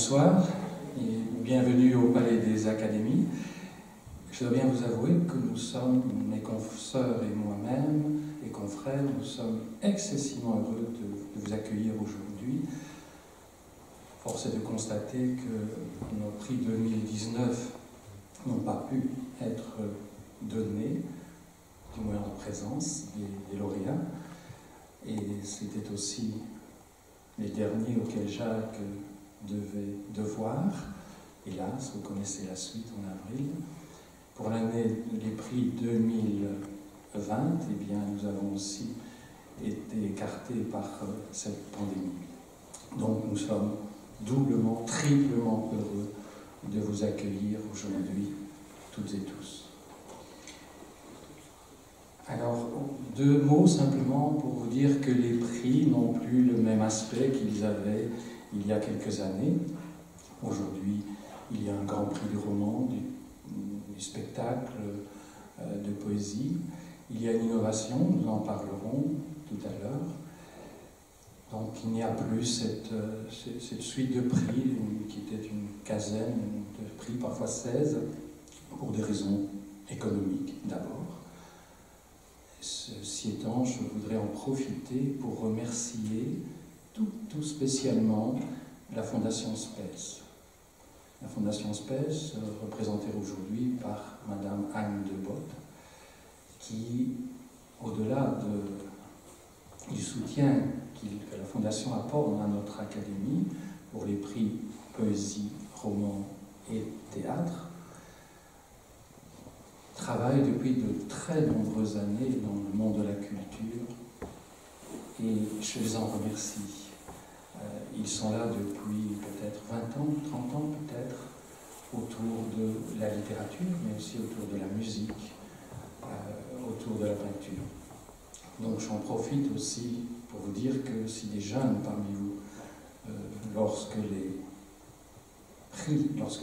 Bonsoir et bienvenue au Palais des Académies. Je dois bien vous avouer que nous sommes, mes consoeurs et moi-même, et confrères, nous sommes excessivement heureux de vous accueillir aujourd'hui. Force est de constater que nos prix 2019 n'ont pas pu être donnés, du moins en présence des lauréats. Et c'était aussi les derniers auxquels Jacques devait devoir. Hélas, vous connaissez la suite en avril. Pour l'année, les prix 2020, eh bien, nous avons aussi été écartés par cette pandémie. Donc nous sommes doublement, triplement heureux de vous accueillir aujourd'hui, toutes et tous. Alors, deux mots simplement pour vous dire que les prix n'ont plus le même aspect qu'ils avaient il y a quelques années. Aujourd'hui, il y a un grand prix du roman, du spectacle, de poésie. Il y a une innovation, nous en parlerons tout à l'heure. Donc il n'y a plus cette suite de prix qui était une quinzaine de prix, parfois 16, pour des raisons économiques d'abord. Ceci étant, je voudrais en profiter pour remercier tout spécialement la Fondation Spes. La Fondation Spes, représentée aujourd'hui par Madame Anne de Botte, qui, au-delà du soutien que la Fondation apporte à notre Académie pour les prix poésie, roman et théâtre, travaille depuis de très nombreuses années dans le monde de la culture et je les en remercie. Ils sont là depuis peut-être 20 ans, 30 ans peut-être, autour de la littérature, mais aussi autour de la musique, autour de la peinture. Donc j'en profite aussi pour vous dire que si des jeunes parmi vous, lorsque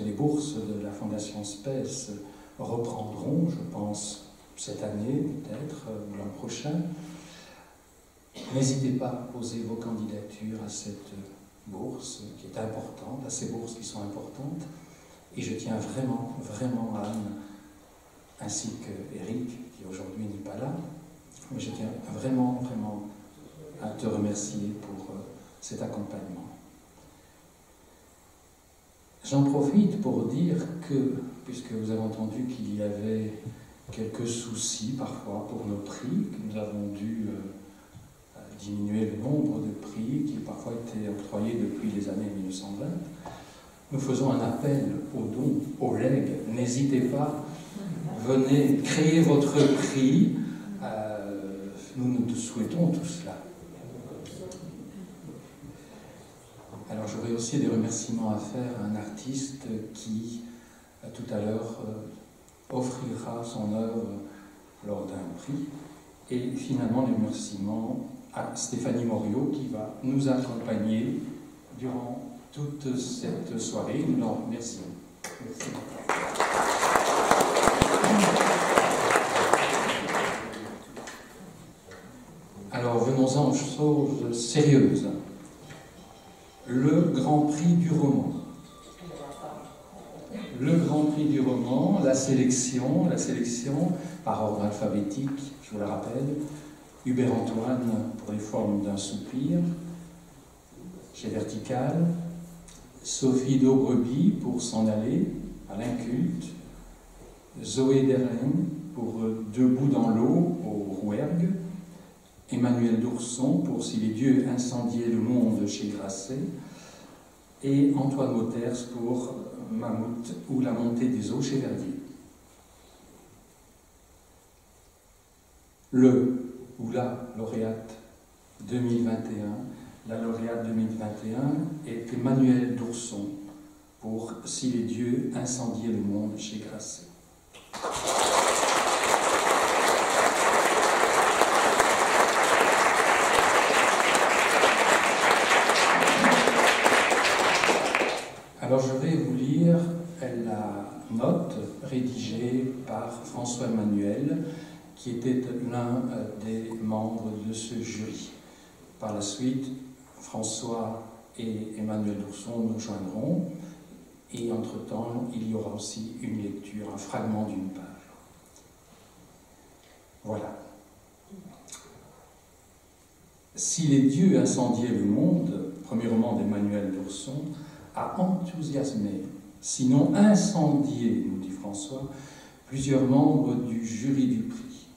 les bourses de la Fondation Spes reprendront, je pense cette année peut-être, ou l'an prochain, n'hésitez pas à poser vos candidatures à cette bourse qui est importante, à ces bourses qui sont importantes. Et je tiens vraiment, vraiment à Anne, ainsi qu'Éric, qui aujourd'hui n'est pas là, mais je tiens vraiment, vraiment à te remercier pour cet accompagnement. J'en profite pour dire que, puisque vous avez entendu qu'il y avait quelques soucis parfois pour nos prix, que nous avons dû diminuer le nombre de prix qui parfois étaient octroyés depuis les années 1920, nous faisons un appel aux dons, aux legs. N'hésitez pas, venez créer votre prix. Nous souhaitons tout cela. Alors j'aurai aussi des remerciements à faire à un artiste qui, tout à l'heure, offrira son œuvre lors d'un prix. Et finalement, les remerciements à Stéphanie Morio qui va nous accompagner durant toute cette soirée. Nous l'en remercions. Merci. Alors venons-en aux choses sérieuses. Le Grand Prix du roman. Le Grand Prix du roman, la sélection par ordre alphabétique, je vous la rappelle. Hubert Antoine pour les formes d'un soupir, chez Vertical. Sophie Daubreby pour S'en aller, à l'Inculte. Zoé Derlin pour Debout dans l'eau, au Rouergue. Emmanuel Dourson pour Si les dieux incendiaient le monde, chez Grasset. Et Antoine Mauters pour Mammouth ou La montée des eaux, chez Verdier. Le ou la lauréate 2021, la lauréate 2021 est Emmanuel Dourson pour Si les dieux incendiaient le monde, chez Grasset. Alors je vais vous lire la note rédigée par François Emmanuel, qui était l'un des membres de ce jury. Par la suite, François et Emmanuel d'Ourson nous joindront. Et entre-temps, il y aura aussi une lecture, un fragment d'une page. Voilà. Si les dieux incendiaient le monde, premier roman d'Emmanuel d'Ourson, a enthousiasmé, sinon incendié, nous dit François, plusieurs membres du jury du prix.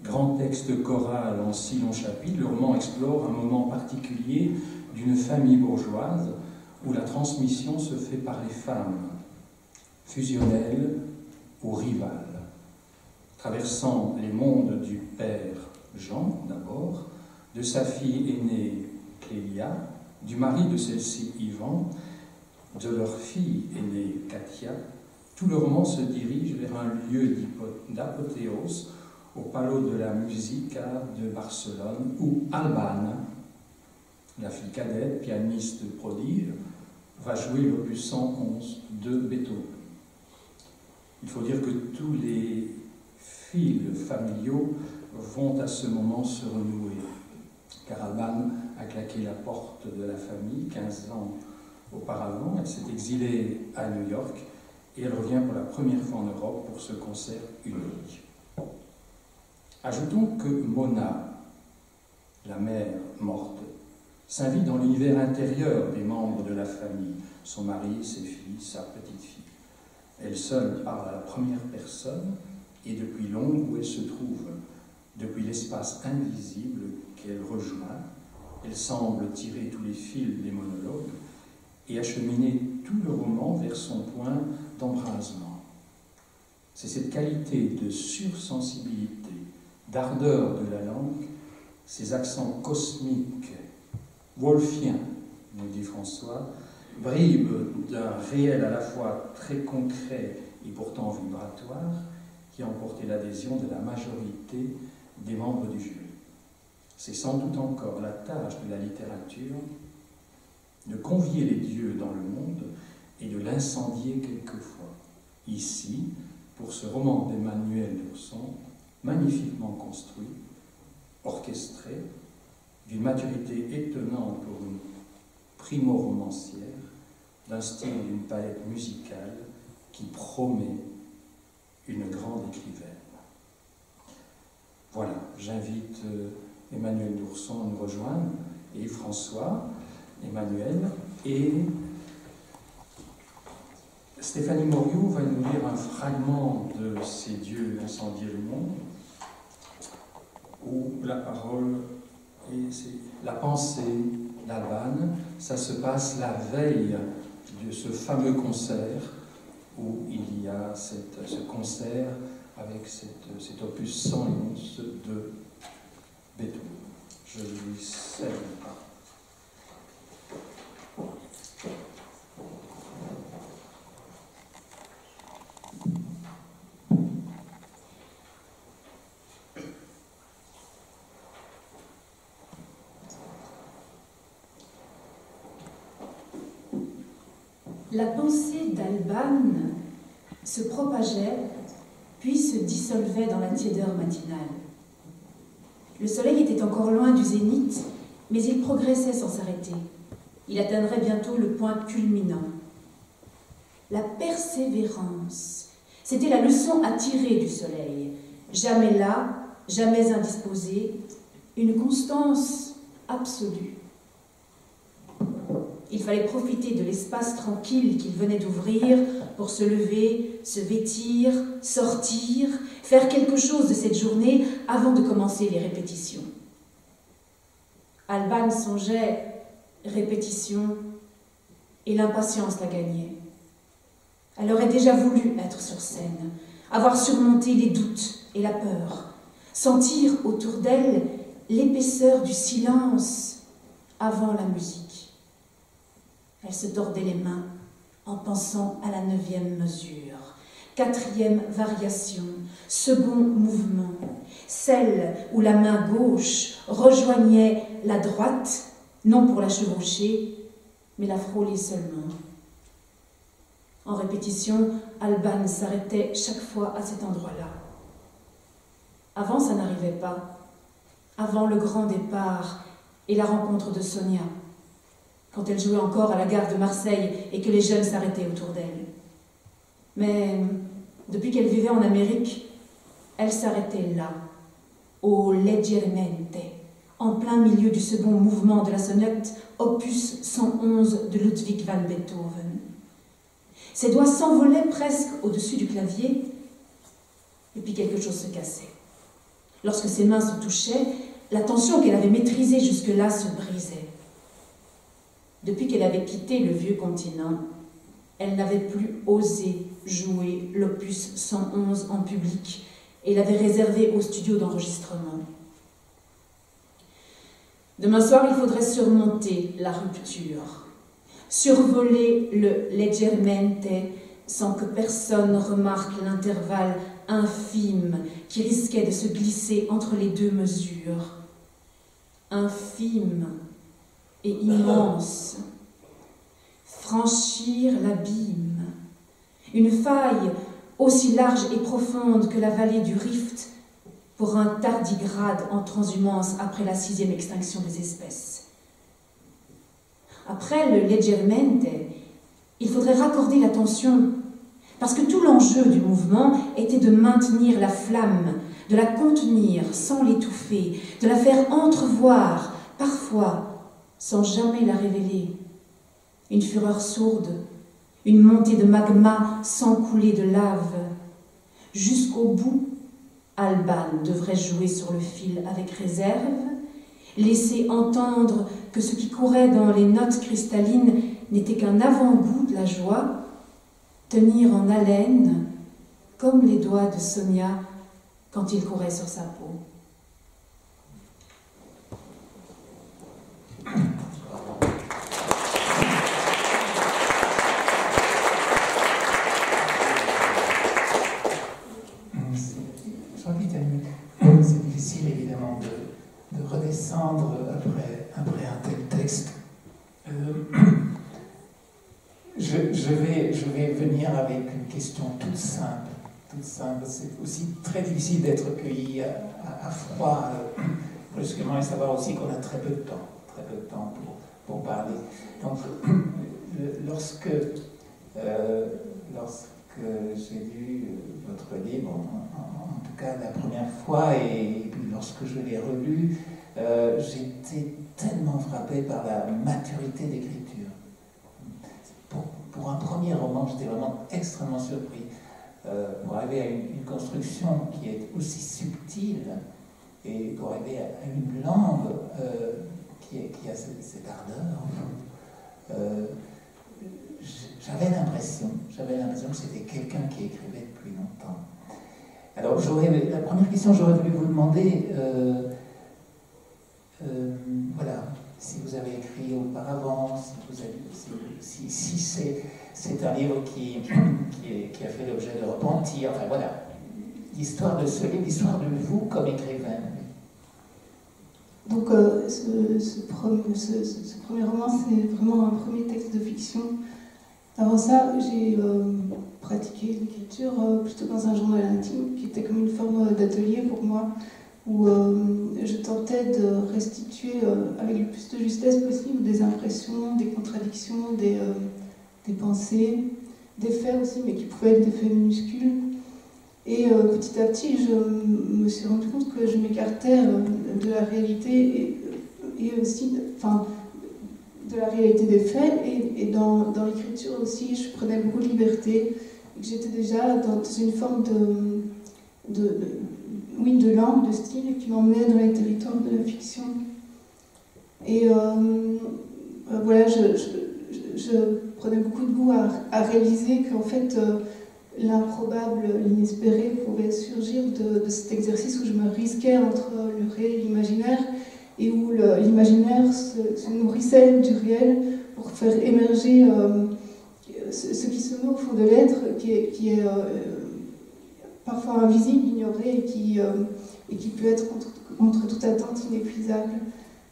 Grand texte choral en 6 longs chapitres, le roman explore un moment particulier d'une famille bourgeoise où la transmission se fait par les femmes, fusionnelles ou rivales, traversant les mondes du père Jean d'abord, de sa fille aînée Clélia, du mari de celle-ci Yvan, de leur fille aînée Katia. Tout le roman se dirige vers un lieu d'apothéose au Palau de la Musica de Barcelone, où Albane, la fille cadette, pianiste prodige, va jouer l'opus 111 de Beethoven. Il faut dire que tous les fils familiaux vont à ce moment se renouer, car Albane a claqué la porte de la famille 15 ans auparavant. Elle s'est exilée à New York et elle revient pour la première fois en Europe pour ce concert unique. Ajoutons que Mona, la mère morte, s'invite dans l'univers intérieur des membres de la famille, son mari, ses filles, sa petite-fille. Elle seule parle à la première personne et depuis l'ombre où elle se trouve, depuis l'espace invisible qu'elle rejoint, elle semble tirer tous les fils des monologues et acheminer tout le roman vers son point d'embrasement. C'est cette qualité de sursensibilité, d'ardeur de la langue, ces accents cosmiques, wolfiens, nous dit François, bribes d'un réel à la fois très concret et pourtant vibratoire, qui a emporté l'adhésion de la majorité des membres du jury. C'est sans doute encore la tâche de la littérature de convier les dieux dans le monde et de l'incendier quelquefois. Ici, pour ce roman d'Emmanuel d'Ourson, magnifiquement construit, orchestré, d'une maturité étonnante pour une primo-romancière, d'un style et d'une palette musicale qui promet une grande écrivaine. Voilà, j'invite Emmanuel d'Ourson à nous rejoindre, et François, Emmanuel, et Stéphanie Morio va nous lire un fragment de Ces dieux incendiaient le monde, où la parole et la pensée d'Albane, ça se passe la veille de ce fameux concert où il y a ce concert avec cet opus 111 de Beethoven. Je lui cède le pas. La pensée d'Albane se propageait, puis se dissolvait dans la tiédeur matinale. Le soleil était encore loin du zénith, mais il progressait sans s'arrêter. Il atteindrait bientôt le point culminant. La persévérance, c'était la leçon à tirer du soleil. Jamais là, jamais indisposé, une constance absolue. Il fallait profiter de l'espace tranquille qu'il venait d'ouvrir pour se lever, se vêtir, sortir, faire quelque chose de cette journée avant de commencer les répétitions. Alban songeait répétition et l'impatience la gagnait. Elle aurait déjà voulu être sur scène, avoir surmonté les doutes et la peur, sentir autour d'elle l'épaisseur du silence avant la musique. Elle se tordait les mains en pensant à la 9e mesure, 4e variation, second mouvement, celle où la main gauche rejoignait la droite, non pour la chevaucher, mais la frôler seulement. En répétition, Alban s'arrêtait chaque fois à cet endroit-là. Avant, ça n'arrivait pas. Avant le grand départ et la rencontre de Sonia. quand elle jouait encore à la gare de Marseille et que les jeunes s'arrêtaient autour d'elle. Mais depuis qu'elle vivait en Amérique, elle s'arrêtait là, au leggermente, en plein milieu du second mouvement de la sonate opus 111 de Ludwig van Beethoven. Ses doigts s'envolaient presque au-dessus du clavier, et puis quelque chose se cassait. Lorsque ses mains se touchaient, la tension qu'elle avait maîtrisée jusque-là se brisait. Depuis qu'elle avait quitté le vieux continent, elle n'avait plus osé jouer l'opus 111 en public et l'avait réservé au studio d'enregistrement. Demain soir, il faudrait surmonter la rupture, survoler le leggermente sans que personne remarque l'intervalle infime qui risquait de se glisser entre les deux mesures. Infime et immense. Franchir l'abîme. Une faille aussi large et profonde que la vallée du Rift pour un tardigrade en transhumance après la 6e extinction des espèces. Après le leggermente, il faudrait raccorder l'attention, parce que tout l'enjeu du mouvement était de maintenir la flamme, de la contenir sans l'étouffer, de la faire entrevoir, parfois sans jamais la révéler. Une fureur sourde, une montée de magma sans couler de lave. Jusqu'au bout, Alban devrait jouer sur le fil avec réserve, laisser entendre que ce qui courait dans les notes cristallines n'était qu'un avant-goût de la joie, tenir en haleine, comme les doigts de Sonia quand il courait sur sa peau. C'est difficile évidemment de redescendre après un tel texte. Je vais venir avec une question toute simple. C'est aussi très difficile d'être cueilli à froid brusquement et savoir aussi qu'on a très peu de temps pour parler. Donc, lorsque j'ai lu votre livre, en tout cas la première fois, et puis lorsque je l'ai relu, j'étais tellement frappé par la maturité d'écriture. Pour un premier roman, j'étais vraiment extrêmement surpris. Pour arriver à une construction qui est aussi subtile, et pour arriver à une langue qui a cette ardeur, j'avais l'impression que c'était quelqu'un qui écrivait depuis longtemps. Alors, la première question, j'aurais voulu vous demander, voilà, si vous avez écrit auparavant, si c'est un livre qui a fait l'objet de repentir, enfin voilà, l'histoire de ce livre, l'histoire de vous comme écrivain. Donc, ce premier roman, c'est vraiment un premier texte de fiction. Avant ça, j'ai pratiqué l'écriture plutôt dans un journal intime, qui était comme une forme d'atelier pour moi, où je tentais de restituer avec le plus de justesse possible des impressions, des contradictions, des pensées, des faits aussi, mais qui pouvaient être des faits minuscules. Et petit à petit, je me suis rendu compte que je m'écartais de la réalité et aussi, de la réalité des faits, et dans l'écriture aussi, je prenais beaucoup de liberté, et que j'étais déjà dans une forme de langue, de style, qui m'emmenait dans les territoires de la fiction. Et voilà, je prenais beaucoup de goût à réaliser qu'en fait, l'improbable, l'inespéré pouvait surgir de cet exercice où je me risquais entre le réel et l'imaginaire, et où l'imaginaire se nourrissait du réel pour faire émerger ce qui se met au fond de l'être, qui est parfois invisible, ignoré, et qui peut être contre toute attente inépuisable.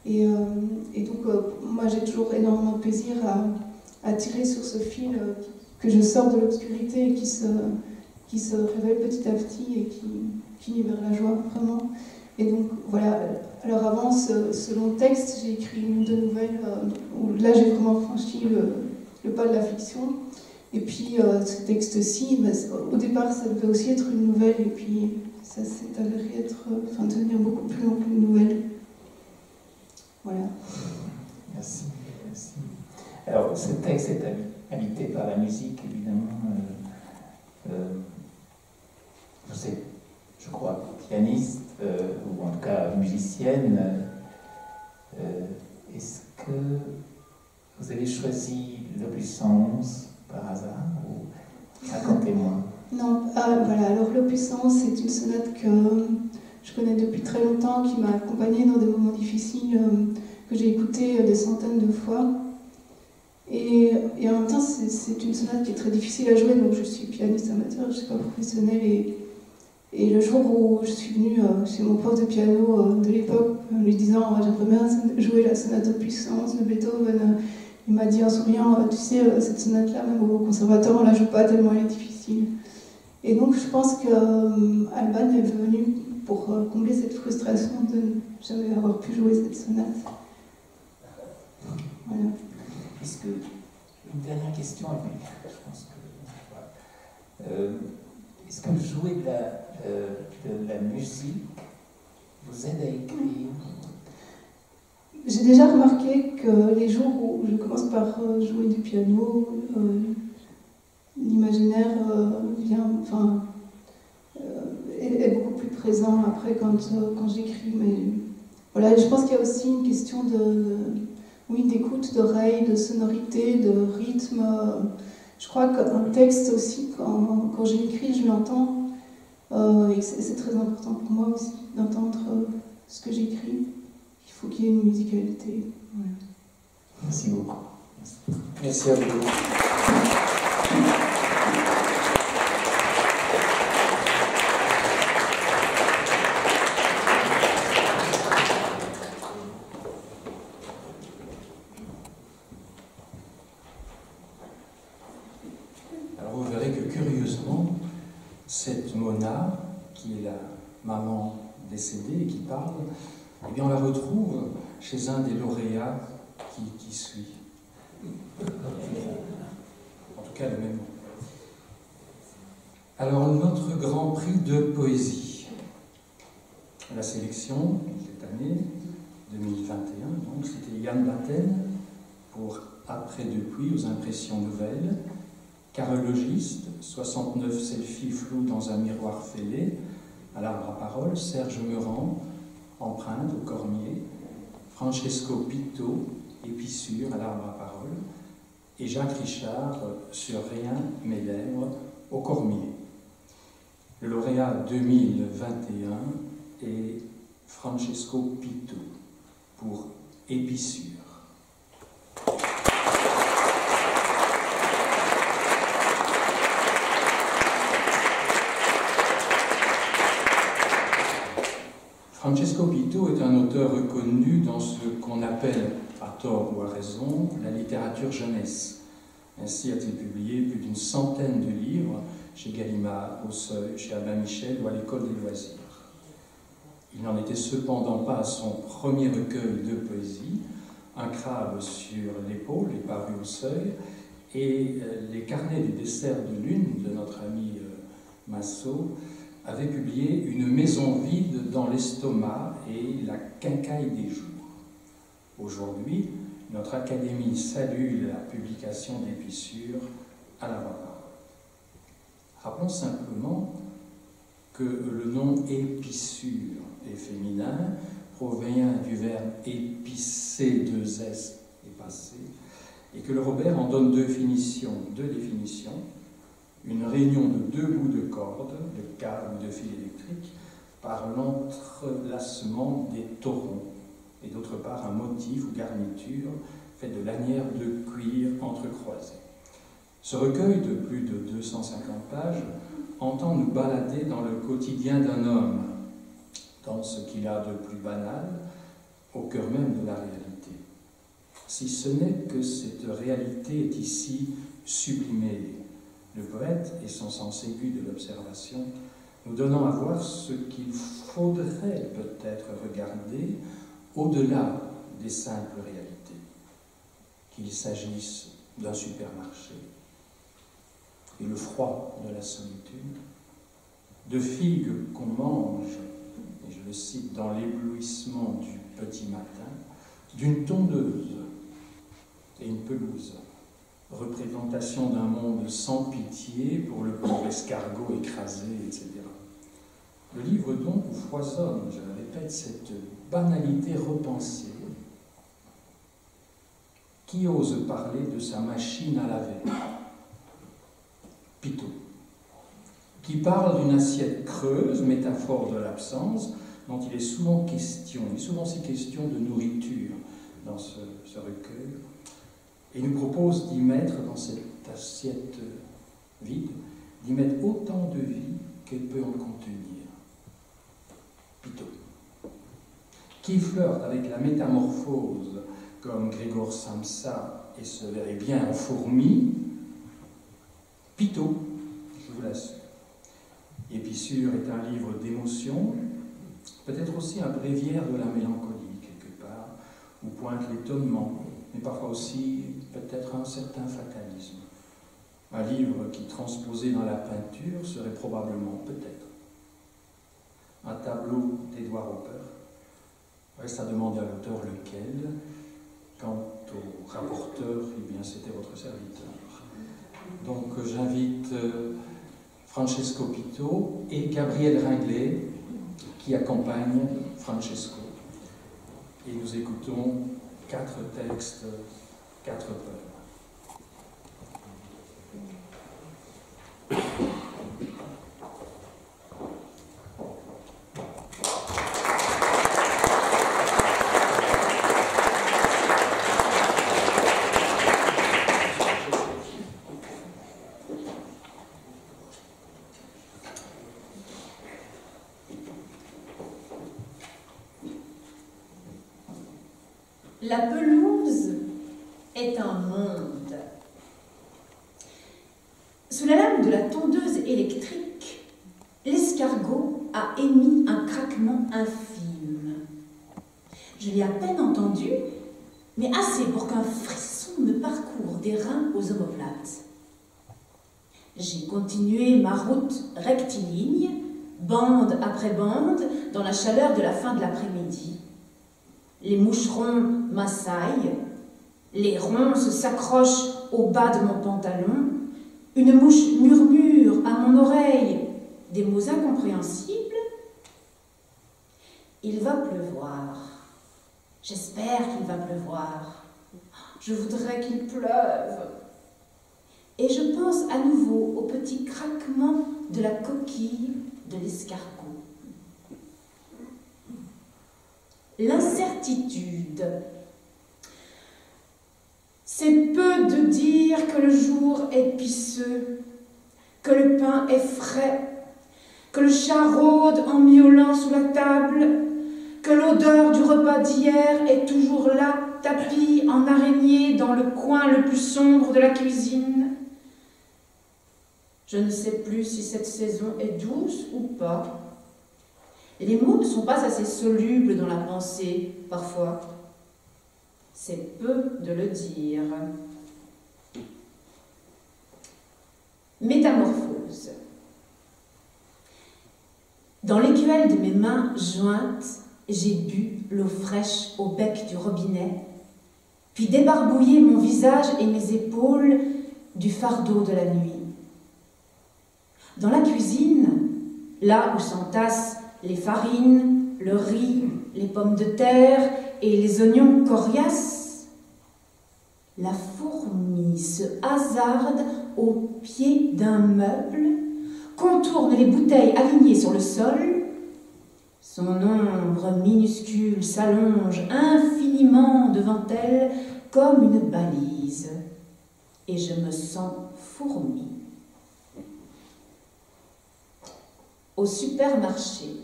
Et donc, moi, j'ai toujours énormément de plaisir à tirer sur ce fil que je sors de l'obscurité et qui se révèle petit à petit et qui finit vers la joie, vraiment. Et donc voilà, alors avant ce long texte, j'ai écrit une ou deux nouvelles, où là j'ai vraiment franchi le pas de la fiction. Et puis ce texte-ci, au départ ça devait aussi être une nouvelle, et puis ça s'est avéré devenir beaucoup plus long qu'une nouvelle. Voilà. Merci, merci. Alors ce texte est habité par la musique, évidemment. Vous êtes, je crois, pianiste, ou en tout cas musicienne. Est-ce que vous avez choisi l'opus 111 par hasard, ou racontez-moi? Non, voilà, alors l'opus 111, c'est une sonate que je connais depuis très longtemps, qui m'a accompagnée dans des moments difficiles, que j'ai écoutée des centaines de fois. Et en même temps, c'est une sonate qui est très difficile à jouer, donc je suis pianiste amateur, je ne suis pas professionnelle. Et le jour où je suis venue chez mon prof de piano de l'époque, en lui disant j'aimerais bien jouer la sonate opus 111 de Beethoven, il m'a dit en souriant, tu sais, cette sonate-là, même au conservatoire, on ne la joue pas tellement elle est difficile. Et donc je pense qu'Alban est venu pour combler cette frustration de ne jamais avoir pu jouer cette sonate. Voilà. Est-ce que, une dernière question, je pense que est-ce que jouer de la musique vous aide à écrire? J'ai déjà remarqué que les jours où je commence par jouer du piano, l'imaginaire est beaucoup plus présent après quand j'écris. Mais voilà, je pense qu'il y a aussi une question d'écoute, d'oreille, de sonorité, de rythme. Je crois qu'un texte aussi, quand j'écris, je l'entends. Et c'est très important pour moi aussi d'entendre ce que j'écris. Il faut qu'il y ait une musicalité. Voilà. Merci beaucoup. Merci à vous. Alors vous verrez que curieusement, cette Mona, qui est la maman décédée et qui parle, eh bien on la retrouve chez un des lauréats qui suit. En tout cas, le même nom. Alors, notre Grand Prix de poésie. La sélection, cette année, 2021, donc, c'était Yann Batten pour Après depuis aux impressions nouvelles, Carologiste, 69 selfies flous dans un miroir fêlé, à l'arbre à parole, Serge Meurant, Empreinte au Cormier, Francesco Pitto, Épissure à l'arbre à parole, et Jacques Richard sur Rien mes lèvres au Cormier. Le lauréat 2021 est Francesco Pitto pour Épissure. Francesco Pitto est un auteur reconnu dans ce qu'on appelle, à tort ou à raison, la littérature jeunesse. Ainsi a-t-il publié plus d'une centaine de livres chez Gallimard, au Seuil, chez Albin Michel ou à l'École des loisirs. Il n'en était cependant pas à son premier recueil de poésie, Un crabe sur l'épaule, est paru au Seuil, et les carnets du dessert de lune de notre ami Massot avait publié Une maison vide dans l'estomac et La quincaille des jours. Aujourd'hui, notre Académie salue la publication d'Épissure à la parole. Rappelons simplement que le nom Épissure est féminin, provient du verbe épicer, 2 S et passer, et que le Robert en donne deux définitions. Une réunion de 2 bouts de corde, de câble ou de fil électrique, par l'entrelacement des taurons, et d'autre part un motif ou garniture fait de lanières de cuir entrecroisées. Ce recueil de plus de 250 pages entend nous balader dans le quotidien d'un homme, dans ce qu'il a de plus banal, au cœur même de la réalité. Si ce n'est que cette réalité est ici sublimée. Le poète et son sens aigu de l'observation nous donnant à voir ce qu'il faudrait peut-être regarder au-delà des simples réalités, qu'il s'agisse d'un supermarché et le froid de la solitude, de figues qu'on mange, et je le cite, dans l'éblouissement du petit matin, d'une tondeuse et une pelouse, représentation d'un monde sans pitié pour le pauvre escargot écrasé, etc. Le livre donc foisonne, je le répète, cette banalité repensée. Qui ose parler de sa machine à laver? Pitot. Qui parle d'une assiette creuse, métaphore de l'absence, dont il est souvent question, et souvent aussi question de nourriture dans ce recueil, et nous propose d'y mettre dans cette assiette vide, d'y mettre autant de vie qu'elle peut en contenir. Pitot. Qui flirte avec la métamorphose, comme Grégor Samsa, et se verrait bien en fourmi. Pitot, je vous l'assure. Épissure est un livre d'émotion, peut-être aussi un bréviaire de la mélancolie, quelque part, où pointe l'étonnement, mais parfois aussi peut-être un certain fatalisme. Un livre qui, transposé dans la peinture, serait probablement, peut-être, un tableau d'Edouard Hopper. Reste à demander à l'auteur lequel. Quant au rapporteur, eh bien, c'était votre serviteur. Donc j'invite Francesco Pitot et Gabriel Ringlet qui accompagnent Francesco. Et nous écoutons 4 textes, 4 poèmes. La pelouse est un monde. Sous la lame de la tondeuse électrique, l'escargot a émis un craquement infime. Je l'ai à peine entendu, mais assez pour qu'un frisson me parcourt des reins aux omoplates. J'ai continué ma route rectiligne, bande après bande, dans la chaleur de la fin de l'après-midi. Les moucherons m'assaillent, les ronces s'accrochent au bas de mon pantalon, une mouche murmure à mon oreille des mots incompréhensibles. Il va pleuvoir. J'espère qu'il va pleuvoir. Je voudrais qu'il pleuve. Et je pense à nouveau au petit craquement de la coquille de l'escargot. L'incertitude. C'est peu de dire que le jour est pisseux, que le pain est frais, que le chat rôde en miaulant sous la table, que l'odeur du repas d'hier est toujours là, tapie en araignée dans le coin le plus sombre de la cuisine. Je ne sais plus si cette saison est douce ou pas. Les mots ne sont pas assez solubles dans la pensée, parfois. C'est peu de le dire. Métamorphose. Dans l'écuelle de mes mains jointes, j'ai bu l'eau fraîche au bec du robinet, puis débarbouillé mon visage et mes épaules du fardeau de la nuit. Dans la cuisine, là où s'entassent les farines, le riz, les pommes de terre et les oignons coriaces, la fourmi se hasarde au pied d'un meuble, contourne les bouteilles alignées sur le sol. Son ombre minuscule s'allonge infiniment devant elle comme une balise, et je me sens fourmi. Au supermarché.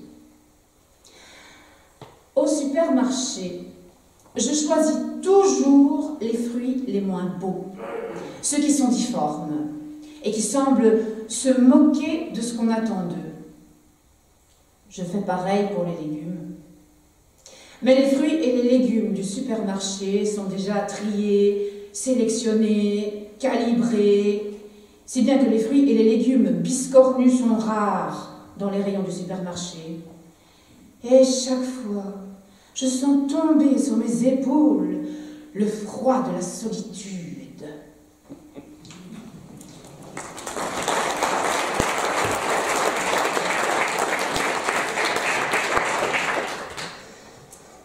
Au supermarché, je choisis toujours les fruits les moins beaux, ceux qui sont difformes et qui semblent se moquer de ce qu'on attend d'eux. Je fais pareil pour les légumes. Mais les fruits et les légumes du supermarché sont déjà triés, sélectionnés, calibrés, si bien que les fruits et les légumes biscornus sont rares dans les rayons du supermarché. Et chaque fois, je sens tomber sur mes épaules le froid de la solitude.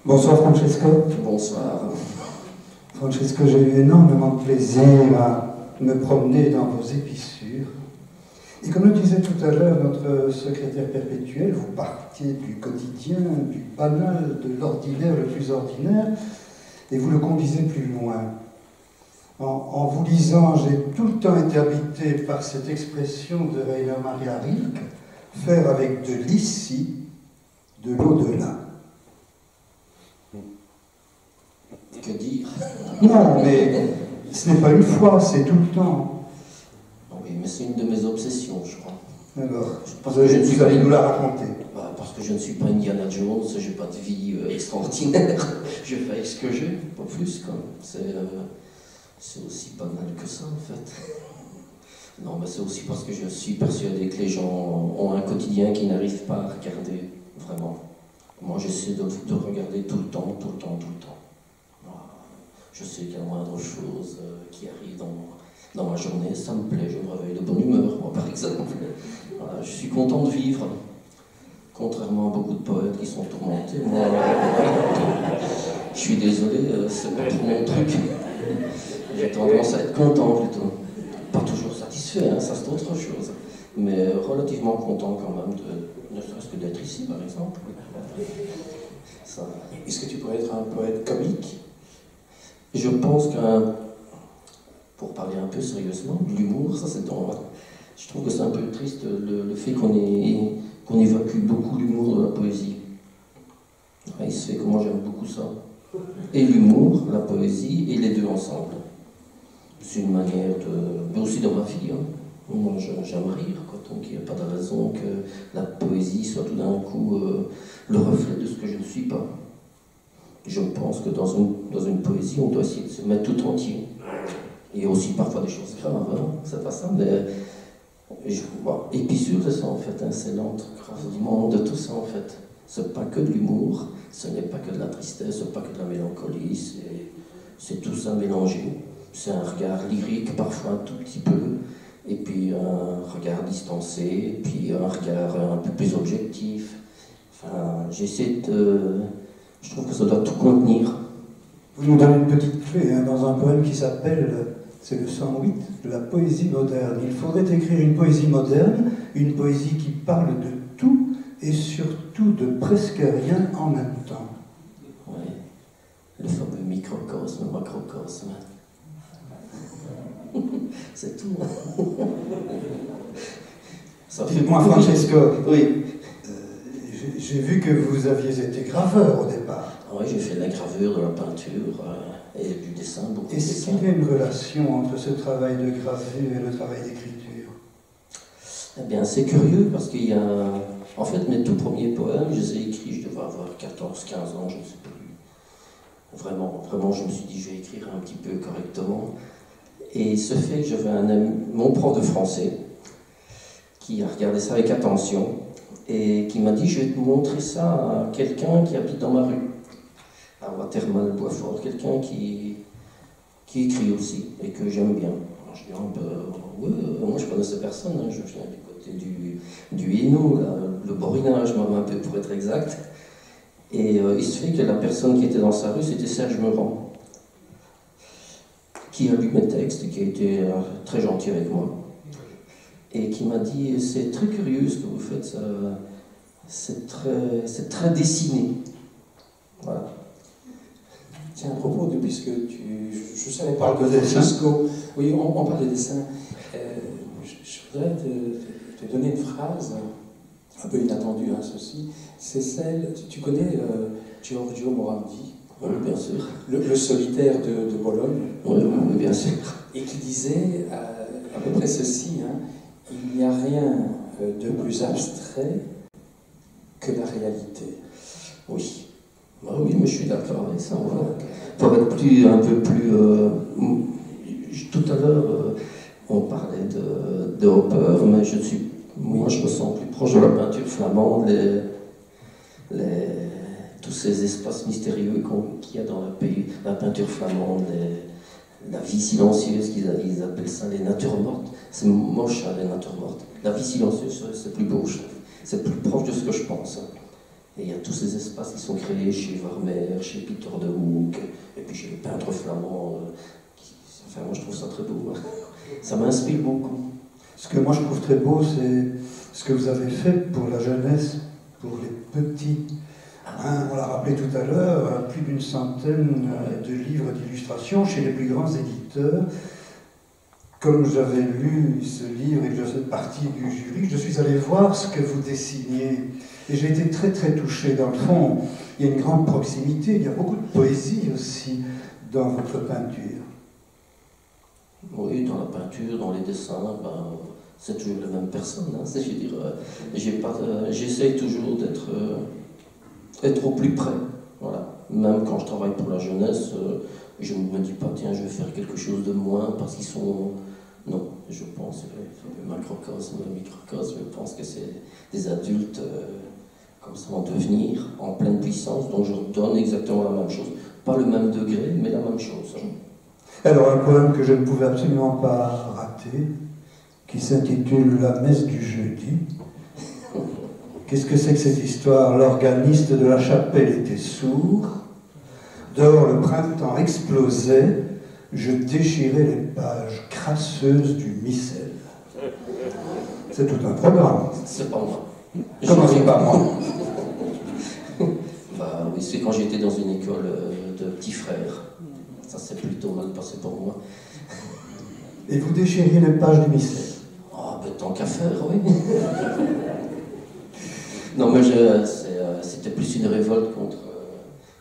Bonsoir Francesco. Bonsoir. Francesco, j'ai eu énormément de plaisir à me promener dans vos épissures. Et comme le disait tout à l'heure notre secrétaire perpétuel, vous partiez du quotidien, du banal, de l'ordinaire le plus ordinaire, et vous le conduisez plus loin. En vous lisant, j'ai tout le temps été habité par cette expression de Rainer Maria Rilke, faire avec de l'ici, de l'au-delà. Que dire? Non, mais ce n'est pas une fois, c'est tout le temps. Oui, mais c'est une de mes obsessions, je crois. Alors, Parce que je ne suis vous allez pas nous la raconter. Parce que je ne suis pas Indiana Jones, je n'ai pas de vie extraordinaire. Je fais ce que j'ai, pas plus. C'est aussi pas mal que ça, en fait. Non, mais c'est aussi parce que je suis persuadé que les gens ont un quotidien qu'ils n'arrivent pas à regarder, vraiment. Moi, j'essaie de regarder tout le temps, tout le temps, tout le temps. Je sais qu'il y a la moindre chose qui arrive dans ma journée, ça me plaît, je me réveille de bonne humeur, moi par exemple. Voilà, je suis content de vivre, contrairement à beaucoup de poètes qui sont tourmentés. Moi, je suis désolé, c'est pas trop mon truc. J'ai tendance à être content plutôt. Pas toujours satisfait, hein, ça c'est autre chose. Mais relativement content quand même, ne serait-ce que d'être ici par exemple. Est-ce que tu pourrais être un poète comique? Je pense pour parler un peu sérieusement, de l'humour, ça c'est dans... Je trouve que c'est un peu triste le fait qu'on évacue beaucoup l'humour de la poésie. Il se fait que moi j'aime beaucoup ça. Et l'humour, la poésie, et les deux ensemble. C'est une manière de... Mais aussi dans ma vie, hein. Moi j'aime rire, quoi. Donc il n'y a pas de raison que la poésie soit tout d'un coup le reflet de ce que je ne suis pas. Je pense que dans une poésie, on doit essayer de se mettre tout entier. Il y a aussi parfois des choses graves, hein, c'est pas ça, mais... Épissure, c'est ça en fait, hein, c'est l'entrecroisement de tout ça en fait. C'est pas que de l'humour, ce n'est pas que de la tristesse, c'est pas que de la mélancolie, c'est tout ça mélangé. C'est un regard lyrique, parfois un tout petit peu, et puis un regard distancé, et puis un regard un peu plus objectif. Enfin, j'essaie de... Je trouve que ça doit tout contenir. Vous nous donnez une petite clé hein, dans un poème qui s'appelle, c'est le 108, de la poésie moderne. Il faudrait écrire une poésie moderne, une poésie qui parle de tout et surtout de presque rien en même temps. Oui, le fameux microcosme, macrocosme. C'est tout. Dites-moi, Francesco. Oui. J'ai vu que vous aviez été graveur au départ. Oui, j'ai fait de la gravure, de la peinture et du dessin, beaucoup de Est-ce dessin. qu'il y a une relation entre ce travail de gravure et le travail d'écriture? Eh bien, c'est curieux parce qu'il y a... En fait, mes tout premiers poèmes, je les ai écrits, je devais avoir 14, 15 ans, je ne sais plus. Vraiment, je me suis dit, je vais écrire un petit peu correctement. Et ce fait que j'avais un ami, mon prof de français, qui a regardé ça avec attention, et qui m'a dit, je vais te montrer ça à quelqu'un qui habite dans ma rue, à Watermal, Boisfort, quelqu'un qui écrit aussi, et que j'aime bien. Alors, je dis, moi je connaissais personne, hein, je viens du côté du Hainaut, là, le Borinage, un peu pour être exact. Et il se fait que la personne qui était dans sa rue, c'était Serge Meurant, qui a lu mes textes, qui a été très gentil avec moi. Et qui m'a dit, c'est très curieux ce que vous faites, c'est très dessiné. Voilà. Tiens, à propos de, puisque je savais pas Parle de que dessin. Francesco, oui, on parle de dessin. Je voudrais te donner une phrase, un peu inattendue, hein, ceci. C'est celle, tu connais Giorgio Morandi, Oui, bien sûr. le solitaire de Bologne, Oui, bien sûr. et qui disait à peu près ceci, hein, il n'y a rien de plus abstrait que la réalité. Oui. Ah oui, mais je suis d'accord avec ça. Pour être un peu plus... tout à l'heure, on parlait de Hopper, mais moi je me sens plus proche de la peinture flamande, tous ces espaces mystérieux qu'il y a dans la peinture flamande, la vie silencieuse, ils appellent ça les natures mortes. C'est moche, hein, les natures mortes. La vie silencieuse, c'est plus beau, je trouve. C'est plus proche de ce que je pense. Et il y a tous ces espaces qui sont créés chez Vermeer, chez Peter de Hoek, et puis chez les peintres flamands. Enfin, moi je trouve ça très beau. Hein. Ça m'inspire beaucoup. Ce que moi je trouve très beau, c'est ce que vous avez fait pour la jeunesse, pour les petits. Hein, on l'a rappelé tout à l'heure, plus d'une centaine de livres d'illustrations chez les plus grands éditeurs. Comme j'avais lu ce livre et que je faisais partie du jury, je suis allé voir ce que vous dessiniez. Et j'ai été très très touché. Dans le fond, il y a une grande proximité, il y a beaucoup de poésie aussi dans votre peinture. Oui, dans la peinture, dans les dessins, c'est toujours la même personne. Hein. Je veux dire, j'essaye toujours d'être au plus près. Voilà. Même quand je travaille pour la jeunesse, je ne me dis pas, tiens, je vais faire quelque chose de moins parce qu'ils sont... Non, je pense, le macrocosme, le microcosme, je pense que c'est des adultes comme ça en devenir, en pleine puissance, dont je donne exactement la même chose. Pas le même degré, mais la même chose. Hein. Alors, un poème que je ne pouvais absolument pas rater, qui s'intitule « La messe du jeudi ». Qu'est-ce que c'est que cette histoire? L'organiste de la chapelle était sourd, dehors le printemps explosait, je déchirais les pages crasseuses du missel. C'est tout un programme. C'est pas moi. Comment c'est pas moi? Oui, c'est quand j'étais dans une école de petits frères. Ça s'est plutôt mal passé pour moi. Et vous déchiriez les pages du missel? Ah, tant qu'à faire, oui. Non, mais c'était plus une révolte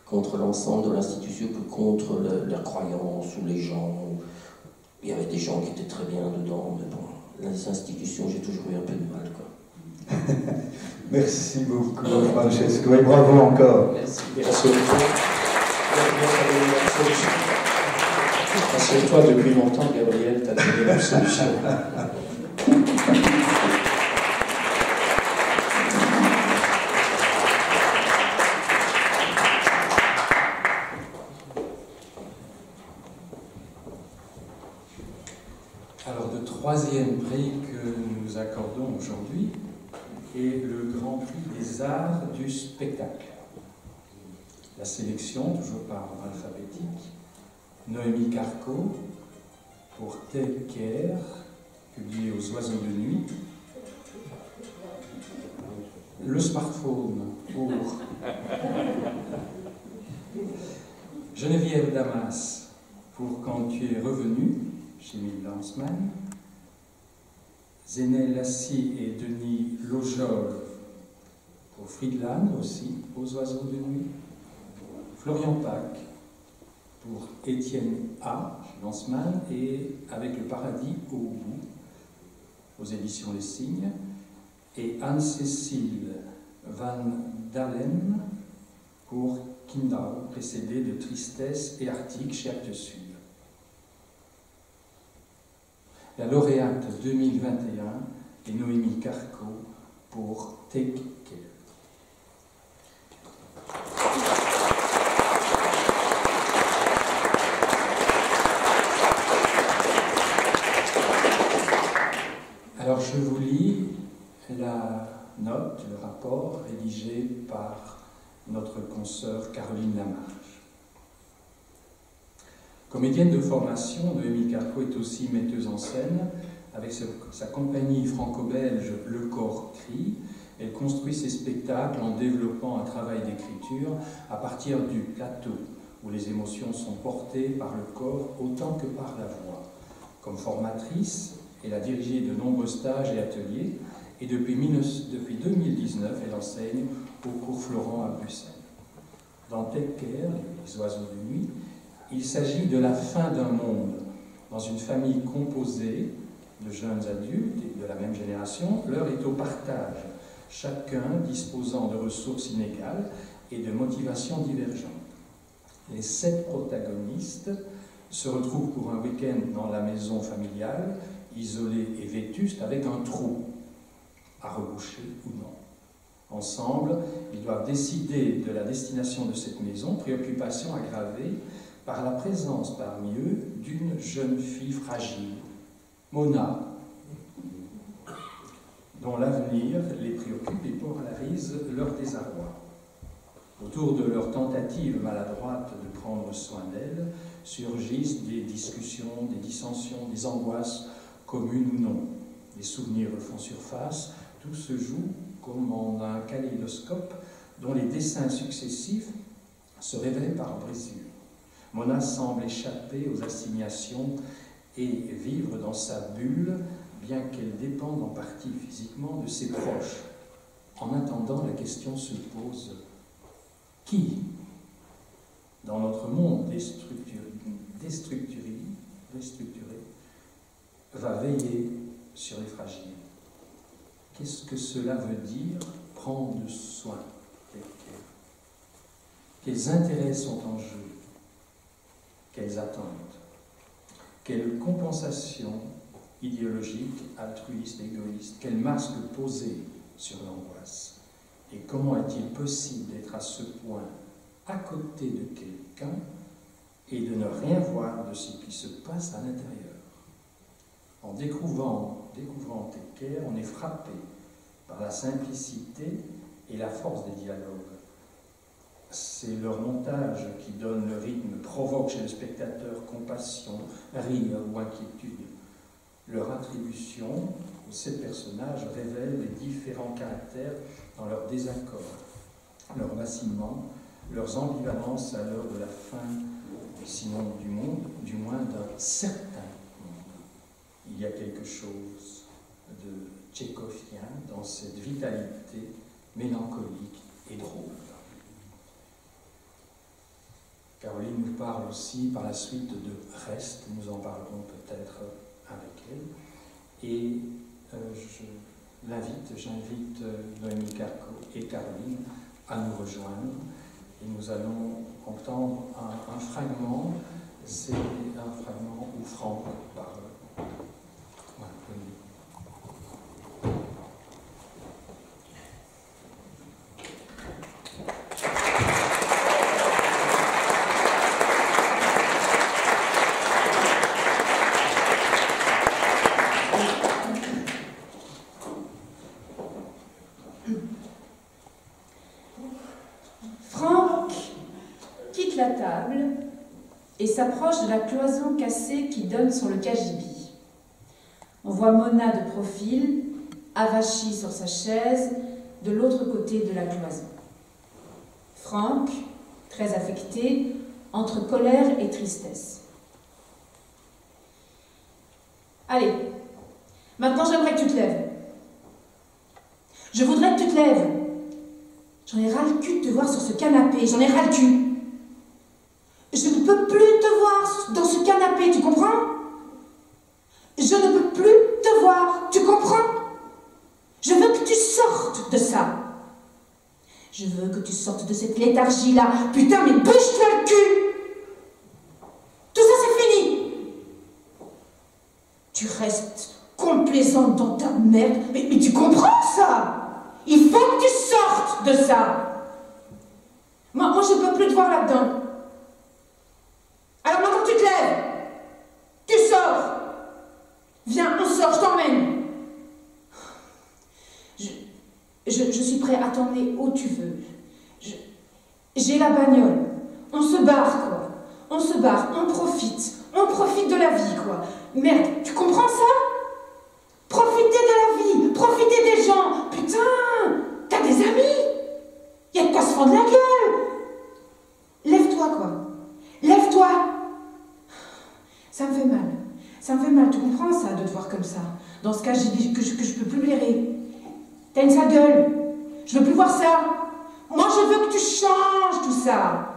contre l'ensemble de l'institution que contre la croyance ou les gens. Il y avait des gens qui étaient très bien dedans, mais bon, les institutions, j'ai toujours eu un peu de mal, quoi. Merci beaucoup, Francesco, et bravo encore. Merci. Rassure-toi, depuis longtemps, Gabriel t'a donné la solution. Alors, le troisième prix que nous accordons aujourd'hui est le Grand Prix des Arts du Spectacle. La sélection, toujours par ordre alphabétique, Noémie Carco pour Take Care, publié aux Oiseaux de Nuit. Le smartphone pour Geneviève Damas pour Quand tu es revenu, chez Mille Lanzmann. Zéné Lassie et Denis Lojol pour Friedland aussi, aux Oiseaux de Nuit. Florian Pâques pour Étienne A. chez Lanzmann et Avec le paradis au bout, aux éditions Les Signes. Et Anne-Cécile Van Dalen pour Kindau, précédé de Tristesse et Arctique chez Actes Sud. La lauréate 2021 est Noémie Carco pour Take Care. Alors je vous lis la note, le rapport rédigé par notre consoeur Caroline Lamarche. Comédienne de formation, Noémie Carco est aussi metteuse en scène. Avec sa compagnie franco-belge Le Corps Crie, elle construit ses spectacles en développant un travail d'écriture à partir du plateau, où les émotions sont portées par le corps autant que par la voix. Comme formatrice, elle a dirigé de nombreux stages et ateliers, et depuis 2019, elle enseigne au cours Florent à Bruxelles. Dans Take Care, les oiseaux de nuit, il s'agit de la fin d'un monde. Dans une famille composée de jeunes adultes et de la même génération, l'heure est au partage. chacun disposant de ressources inégales et de motivations divergentes. Les 7 protagonistes se retrouvent pour un week-end dans la maison familiale, isolée et vétuste, avec un trou à reboucher ou non. Ensemble, ils doivent décider de la destination de cette maison, préoccupation aggravée par la présence parmi eux d'une jeune fille fragile, Mona, dont l'avenir les préoccupe et polarise leur désarroi. Autour de leur tentative maladroite de prendre soin d'elle, surgissent des discussions, des dissensions, des angoisses communes ou non. Les souvenirs font surface, tout se joue comme en un kaléidoscope dont les dessins successifs se révèlent par brisures. Mona semble échapper aux assignations et vivre dans sa bulle, bien qu'elle dépende en partie physiquement de ses proches. En attendant, la question se pose: qui, dans notre monde déstructuré, va veiller sur les fragiles? Qu'est-ce que cela veut dire, prendre soin d'elle? Quels intérêts sont en jeu? Quelles attentes? Quelle compensation idéologique, altruiste, égoïste? Quel masque poser sur l'angoisse? Et comment est-il possible d'être à ce point à côté de quelqu'un et de ne rien voir de ce qui se passe à l'intérieur? En découvrant Teker, on est frappé par la simplicité et la force des dialogues. C'est leur montage qui donne le rythme, provoque chez le spectateur compassion, rire ou inquiétude. Leur attribution aux 7 personnages révèle les différents caractères dans leur désaccord, leur vacillement, leurs ambivalences à l'heure de la fin, sinon du monde, du moins d'un certain monde. Il y a quelque chose de tchékovien dans cette vitalité mélancolique et drôle. Caroline nous parle aussi par la suite de Reste, nous en parlerons peut-être avec elle. Et j'invite Noémie Carco et Caroline à nous rejoindre. Et nous allons entendre un fragment, c'est un fragment où Franck parle. Voilà, et s'approche de la cloison cassée qui donne sur le cagibi. On voit Mona de profil, avachie sur sa chaise, de l'autre côté de la cloison. Franck, très affecté, entre colère et tristesse. Allez, maintenant j'aimerais que tu te lèves. Je voudrais que tu te lèves. J'en ai ras le cul de te voir sur ce canapé, j'en ai ras le cul. Je ne peux plus te voir dans ce canapé, tu comprends? Je ne peux plus te voir, tu comprends? Je veux que tu sortes de ça. Je veux que tu sortes de cette léthargie-là. Putain, mais bouge-toi le cul! Tout ça, c'est fini! Tu restes complaisante dans ta merde. Mais tu comprends ça? Il faut que tu sortes de ça. Moi, je ne peux plus te voir là-dedans. Alors maintenant tu te lèves, tu sors, viens, on sort, je t'emmène. Je suis prêt à t'emmener où tu veux. J'ai la bagnole, on se barre quoi, on se barre, on profite de la vie quoi. Merde, tu comprends ça? Profiter de la vie, profiter des gens, putain, t'as des amis, y a de quoi se fendre la gueule. Lève-toi quoi, lève-toi. Ça me fait mal, tu comprends ça, de te voir comme ça. Dans ce cas, j'ai dit que je peux plus blairer. T'as une sale gueule, je veux plus voir ça. Moi, je veux que tu changes tout ça.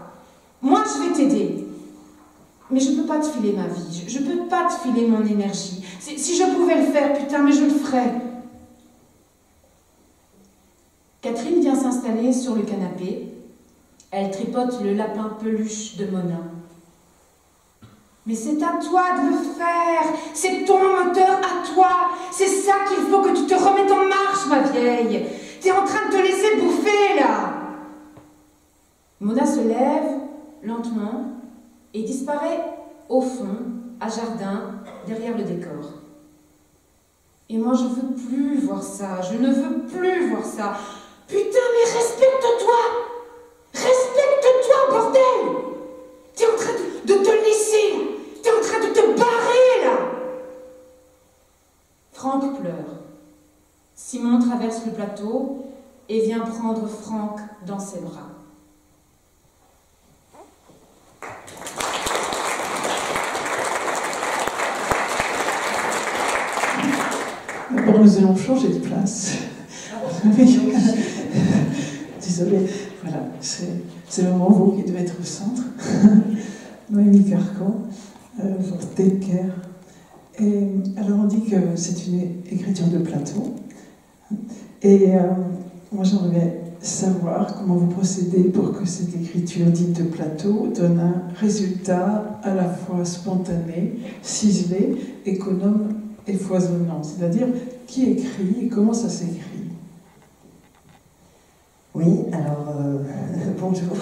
Moi, je vais t'aider. Mais je peux pas te filer ma vie, je peux pas te filer mon énergie. Si je pouvais le faire, putain, mais je le ferais. Catherine vient s'installer sur le canapé. Elle tripote le lapin peluche de Mona. Mais c'est à toi de le faire, c'est ton moteur à toi, c'est ça qu'il faut que tu te remettes en marche, ma vieille. T'es en train de te laisser bouffer, là. Mona se lève, lentement, et disparaît au fond, à jardin, derrière le décor. Et moi, je veux plus voir ça, je ne veux plus voir ça. Putain, mais respecte-toi! Respecte-toi, bordel! T'es en train de te laisser! T'es en train de te barrer, là! Franck pleure. Simon traverse le plateau et vient prendre Franck dans ses bras. D'abord, nous allons changer de place. Oui. Désolée, voilà, c'est le moment vous qui devez être au centre. Noémie Carcan, pour Take Care. Et alors on dit que c'est une écriture de plateau. Et moi j'aimerais savoir comment vous procédez pour que cette écriture dite de plateau donne un résultat à la fois spontané, ciselé, économe et foisonnant. C'est-à-dire qui écrit et comment ça s'écrit. Oui, alors, bonjour.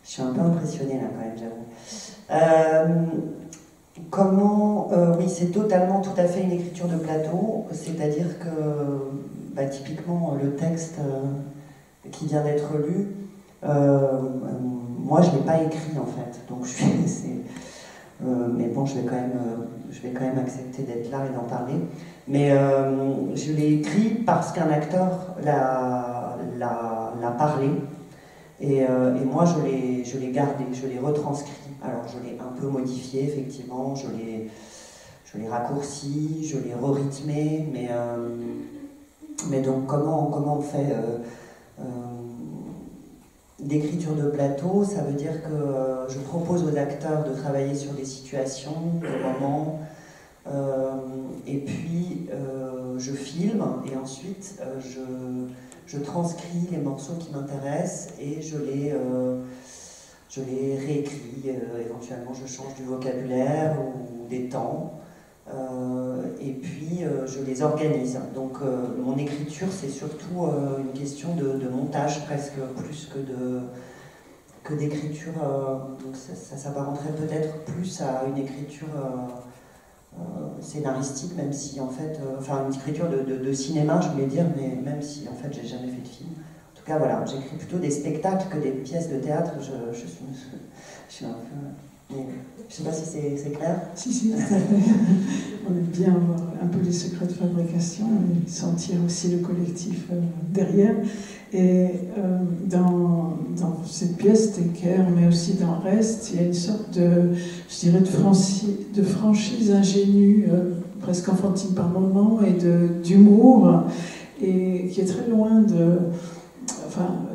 Je suis un peu impressionnée là quand même, j'avoue. Oui, c'est totalement, tout à fait une écriture de plateau, c'est-à-dire que, typiquement, le texte qui vient d'être lu, moi je ne l'ai pas écrit en fait, donc mais bon, je vais quand même accepter d'être là et d'en parler. Mais je l'ai écrit parce qu'un acteur l'a parlé, et moi je l'ai gardé, je l'ai retranscrit. Alors je l'ai un peu modifié, effectivement, je l'ai raccourci, je l'ai re-rythmé, mais donc comment on fait d'écriture de plateau? Ça veut dire que je propose aux acteurs de travailler sur des situations, des moments, et puis je filme, et ensuite je transcris les morceaux qui m'intéressent et je les réécris, éventuellement je change du vocabulaire ou des temps, et puis je les organise. Donc mon écriture, c'est surtout une question de montage presque, plus que d'écriture. Donc ça s'apparenterait peut-être plus à une écriture scénaristique, même si en fait, une écriture de cinéma, je voulais dire, mais même si en fait j'ai jamais fait de film. En tout cas, voilà, j'écris plutôt des spectacles que des pièces de théâtre. Je suis un peu... Mais je sais pas si c'est clair. Si, tout à fait. On aime bien avoir un peu les secrets de fabrication et sentir aussi le collectif derrière. Et dans cette pièce, Take Care, mais aussi dans Reste, il y a une sorte je dirais, de franchise ingénue, presque enfantine par moments, et d'humour, et qui est très loin de...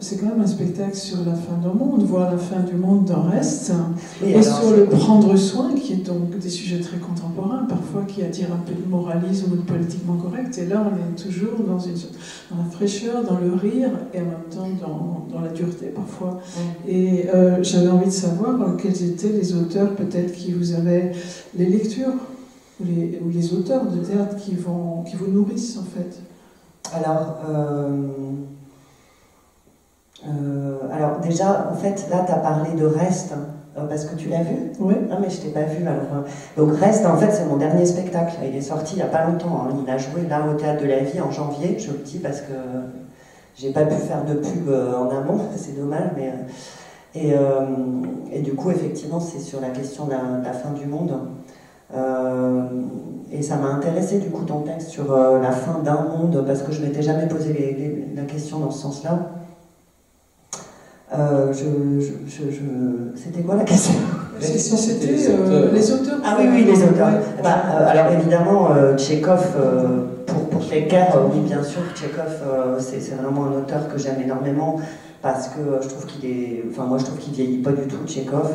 c'est quand même un spectacle sur la fin du monde, voire la fin du monde dans Reste, et sur le prendre soin, qui est donc des sujets très contemporains, parfois qui attirent un peu de moralisme ou de politiquement correct, et là on est toujours dans la fraîcheur, dans le rire, et en même temps dans la dureté parfois. Et j'avais envie de savoir quels étaient les auteurs peut-être qui vous avaient, les lectures, ou les auteurs de théâtre qui vous nourrissent en fait. Alors déjà, en fait, là, tu as parlé de Reste, parce que tu l'as vu. Oui. Non, mais je t'ai pas vu. Alors, donc Reste, en fait, c'est mon dernier spectacle. Il est sorti il n'y a pas longtemps. Il a joué là au Théâtre de la Vie en janvier. Je le dis parce que j'ai pas pu faire de pub en amont. C'est dommage, mais... Et du coup, effectivement, c'est sur la question de la fin du monde. Et ça m'a intéressé, du coup, ton texte sur la fin d'un monde, parce que je m'étais jamais posé la question dans ce sens-là. C'était quoi la question? C'était les auteurs. Ah oui, les auteurs. Alors évidemment, Tchekhov, pour Take Care, oui, bien sûr, Tchekhov, c'est vraiment un auteur que j'aime énormément, parce que je trouve moi je trouve qu'il vieillit pas du tout, Tchekhov,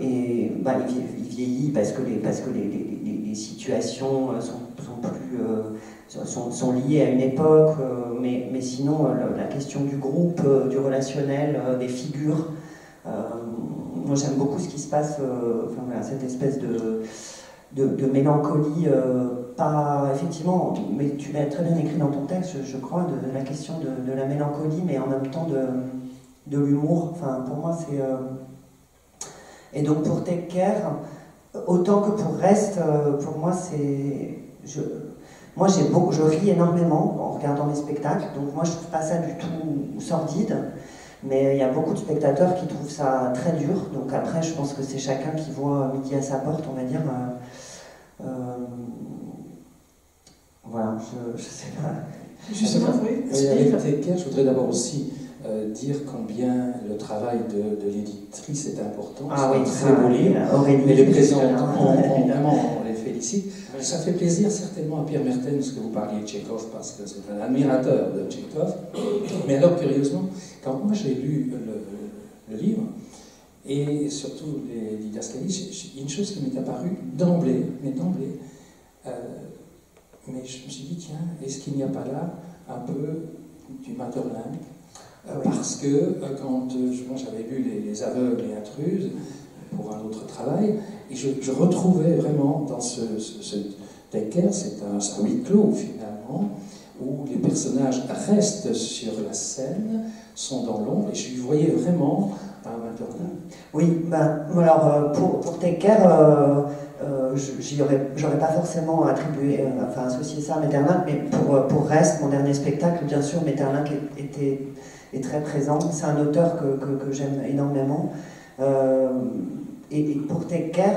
et il vieillit parce que les situations sont liées à une époque, mais sinon la question du groupe, du relationnel, des figures. Moi j'aime beaucoup ce qui se passe, enfin, voilà, cette espèce de mélancolie, pas effectivement, mais tu l'as très bien écrit dans ton texte, je crois, de la question de la mélancolie, mais en même temps de l'humour. Enfin, pour moi c'est... Et donc pour Take Care, autant que pour Reste, pour moi c'est... Moi je ris énormément en regardant les spectacles, donc moi je trouve pas ça du tout sordide, mais il y a beaucoup de spectateurs qui trouvent ça très dur, donc après je pense que c'est chacun qui voit midi à sa porte, on va dire. Voilà, je sais pas. Justement, oui. Avec Take Care, je voudrais d'abord aussi dire combien le travail de l'éditrice est important. Ah oui, très beau livre. Aurélie, mais les présents, vraiment, on les félicite. Ça fait plaisir certainement à Pierre Mertens que vous parliez de Tchekhov, parce que c'est un admirateur de Tchekhov. Mais alors, curieusement, quand moi j'ai lu le livre, et surtout les didascalies, il y a une chose qui m'est apparue d'emblée, mais je me suis dit, tiens, est-ce qu'il n'y a pas là un peu du Maeterlinck? Parce que quand j'avais lu les aveugles et intruses pour un autre travail, et je retrouvais vraiment dans ce Take Care, c'est un huis clos finalement, où les personnages restent sur la scène, sont dans l'ombre, et je voyais vraiment un Maeterlinck. Oui, alors pour Take Care, j'aurais pas forcément associé ça à Maeterlinck, mais pour Reste, mon dernier spectacle, bien sûr, Maeterlinck est très présent. C'est un auteur que j'aime énormément. Et pour Take Care,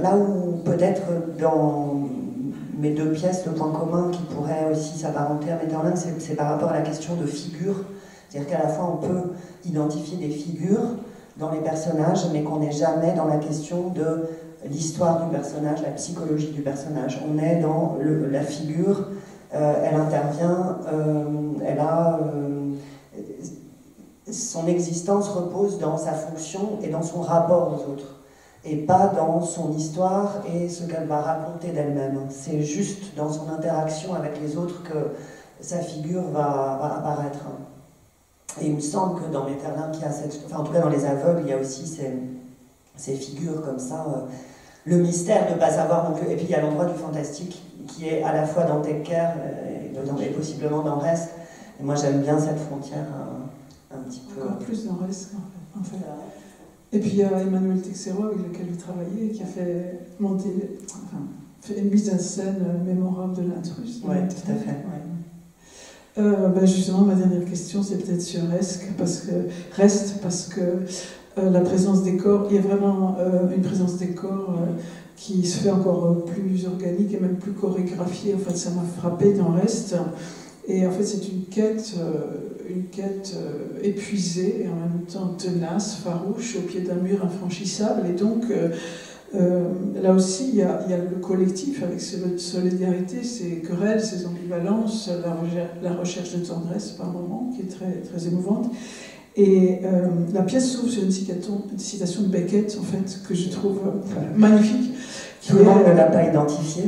là où peut-être dans mes deux pièces, le point commun qui pourrait aussi s'apparenter à Maeterlinck, c'est par rapport à la question de figure. C'est-à-dire qu'à la fois on peut identifier des figures dans les personnages, mais qu'on n'est jamais dans la question de l'histoire du personnage, la psychologie du personnage. On est dans la figure, elle intervient, elle a... son existence repose dans sa fonction et dans son rapport aux autres, et pas dans son histoire et ce qu'elle va raconter d'elle-même. C'est juste dans son interaction avec les autres que sa figure va apparaître. Et il me semble que dans Maeterlinck, il y a en tout cas dans Les Aveugles, il y a aussi ces figures comme ça, le mystère de ne pas savoir non plus. Et puis il y a l'endroit du fantastique qui est à la fois dans Take Care et possiblement dans Reste. Et moi j'aime bien cette frontière un petit peu. Encore plus dans Reste en fait. Et puis il y a Emmanuel Texero avec lequel vous travaillez, qui a fait une mise en scène mémorable de l'intrus. Oui, tout à fait. Ouais. Justement, ma dernière question, c'est peut-être sur Reste, parce que la présence des corps, il y a vraiment une présence des corps qui se fait encore plus organique et même plus chorégraphiée. En fait, ça m'a frappé dans Reste. Et en fait, c'est une quête épuisée et en même temps tenace, farouche, au pied d'un mur infranchissable. Et donc, là aussi, il y a le collectif avec cette solidarité, ces querelles, ces ambivalences, la recherche de tendresse par moments, qui est très, très émouvante. Et la pièce s'ouvre sur une citation de Beckett, en fait, que je trouve magnifique. Tout le monde ne l'a pas identifié.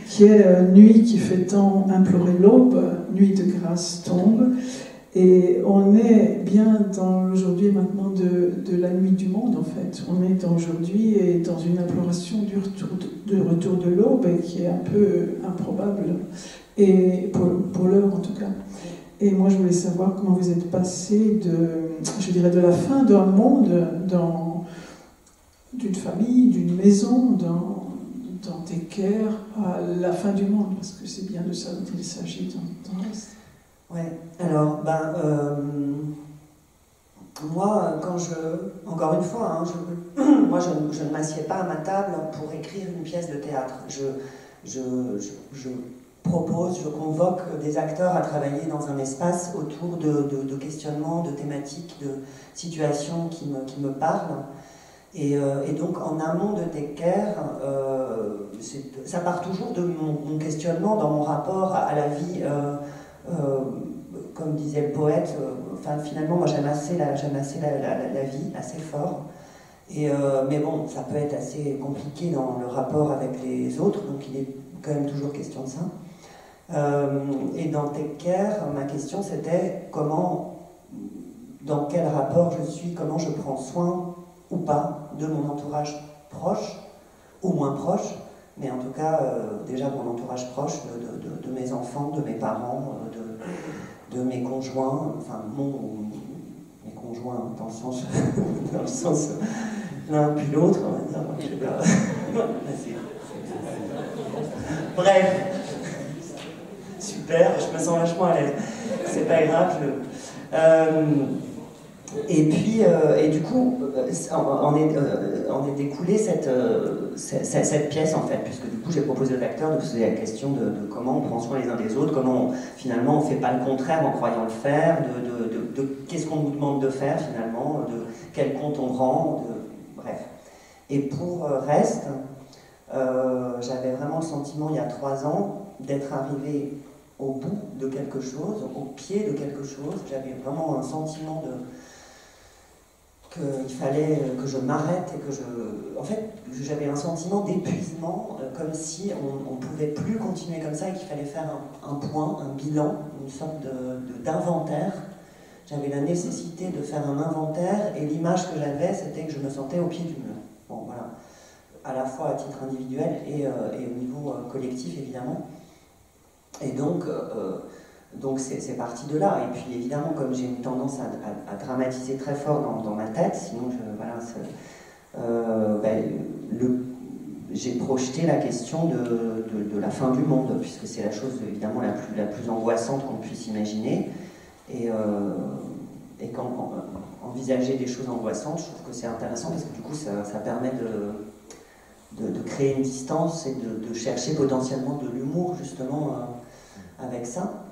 Qui est nuit qui fait tant implorer l'aube, nuit de grâce tombe. Et on est bien dans l'aujourd'hui maintenant de la nuit du monde, en fait. On est dans aujourd'hui et dans une imploration du retour de l'aube, qui est un peu improbable, et pour l'heure en tout cas. Et moi, je voulais savoir comment vous êtes passé de la fin d'un monde, d'une famille, d'une maison, dans Take Care, à la fin du monde, parce que c'est bien de ça dont il s'agit dans Reste. Ouais, alors, moi, encore une fois, moi je ne m'assieds pas à ma table pour écrire une pièce de théâtre. Je propose, je convoque des acteurs à travailler dans un espace autour de questionnements, de thématiques, de situations qui me parlent. Et donc, en amont de Take Care, ça part toujours de mon questionnement dans mon rapport à la vie. Comme disait le poète, finalement, moi j'aime assez la vie, assez fort. Mais bon, ça peut être assez compliqué dans le rapport avec les autres, donc il est quand même toujours question de ça. Et dans Take Care, ma question c'était dans quel rapport je suis, comment je prends soin ou pas de mon entourage proche ou moins proche, mais en tout cas déjà mon entourage proche, de mes enfants, de mes parents, de mes conjoints, enfin mes conjoints dans le sens l'un puis l'autre, on va dire. Bref, super, je me sens vachement à l'aise. C'est pas grave. Et puis, et du coup, en est découlée cette pièce en fait, puisque du coup j'ai proposé aux acteurs de poser la question de comment on prend soin les uns des autres, comment finalement on fait pas le contraire en croyant le faire, de qu'est-ce qu'on nous demande de faire finalement, de quel compte on rend, bref. Et pour Reste, j'avais vraiment le sentiment il y a 3 ans d'être arrivée au bout de quelque chose, au pied de quelque chose. J'avais vraiment un sentiment qu'il fallait que je m'arrête et que en fait, j'avais un sentiment d'épuisement, comme si on ne pouvait plus continuer comme ça et qu'il fallait faire un point, un bilan, une sorte d'inventaire. J'avais la nécessité de faire un inventaire et l'image que j'avais, c'était que je me sentais au pied du mur. Bon, voilà. À la fois à titre individuel et au niveau collectif, évidemment. Et donc c'est parti de là. Et puis évidemment, comme j'ai une tendance à dramatiser très fort dans ma tête, sinon j'ai projeté la question de la fin du monde, puisque c'est la chose évidemment la plus angoissante qu'on puisse imaginer. Et quand envisager des choses angoissantes, je trouve que c'est intéressant parce que du coup ça permet de créer une distance et de chercher potentiellement de l'humour justement avec ça.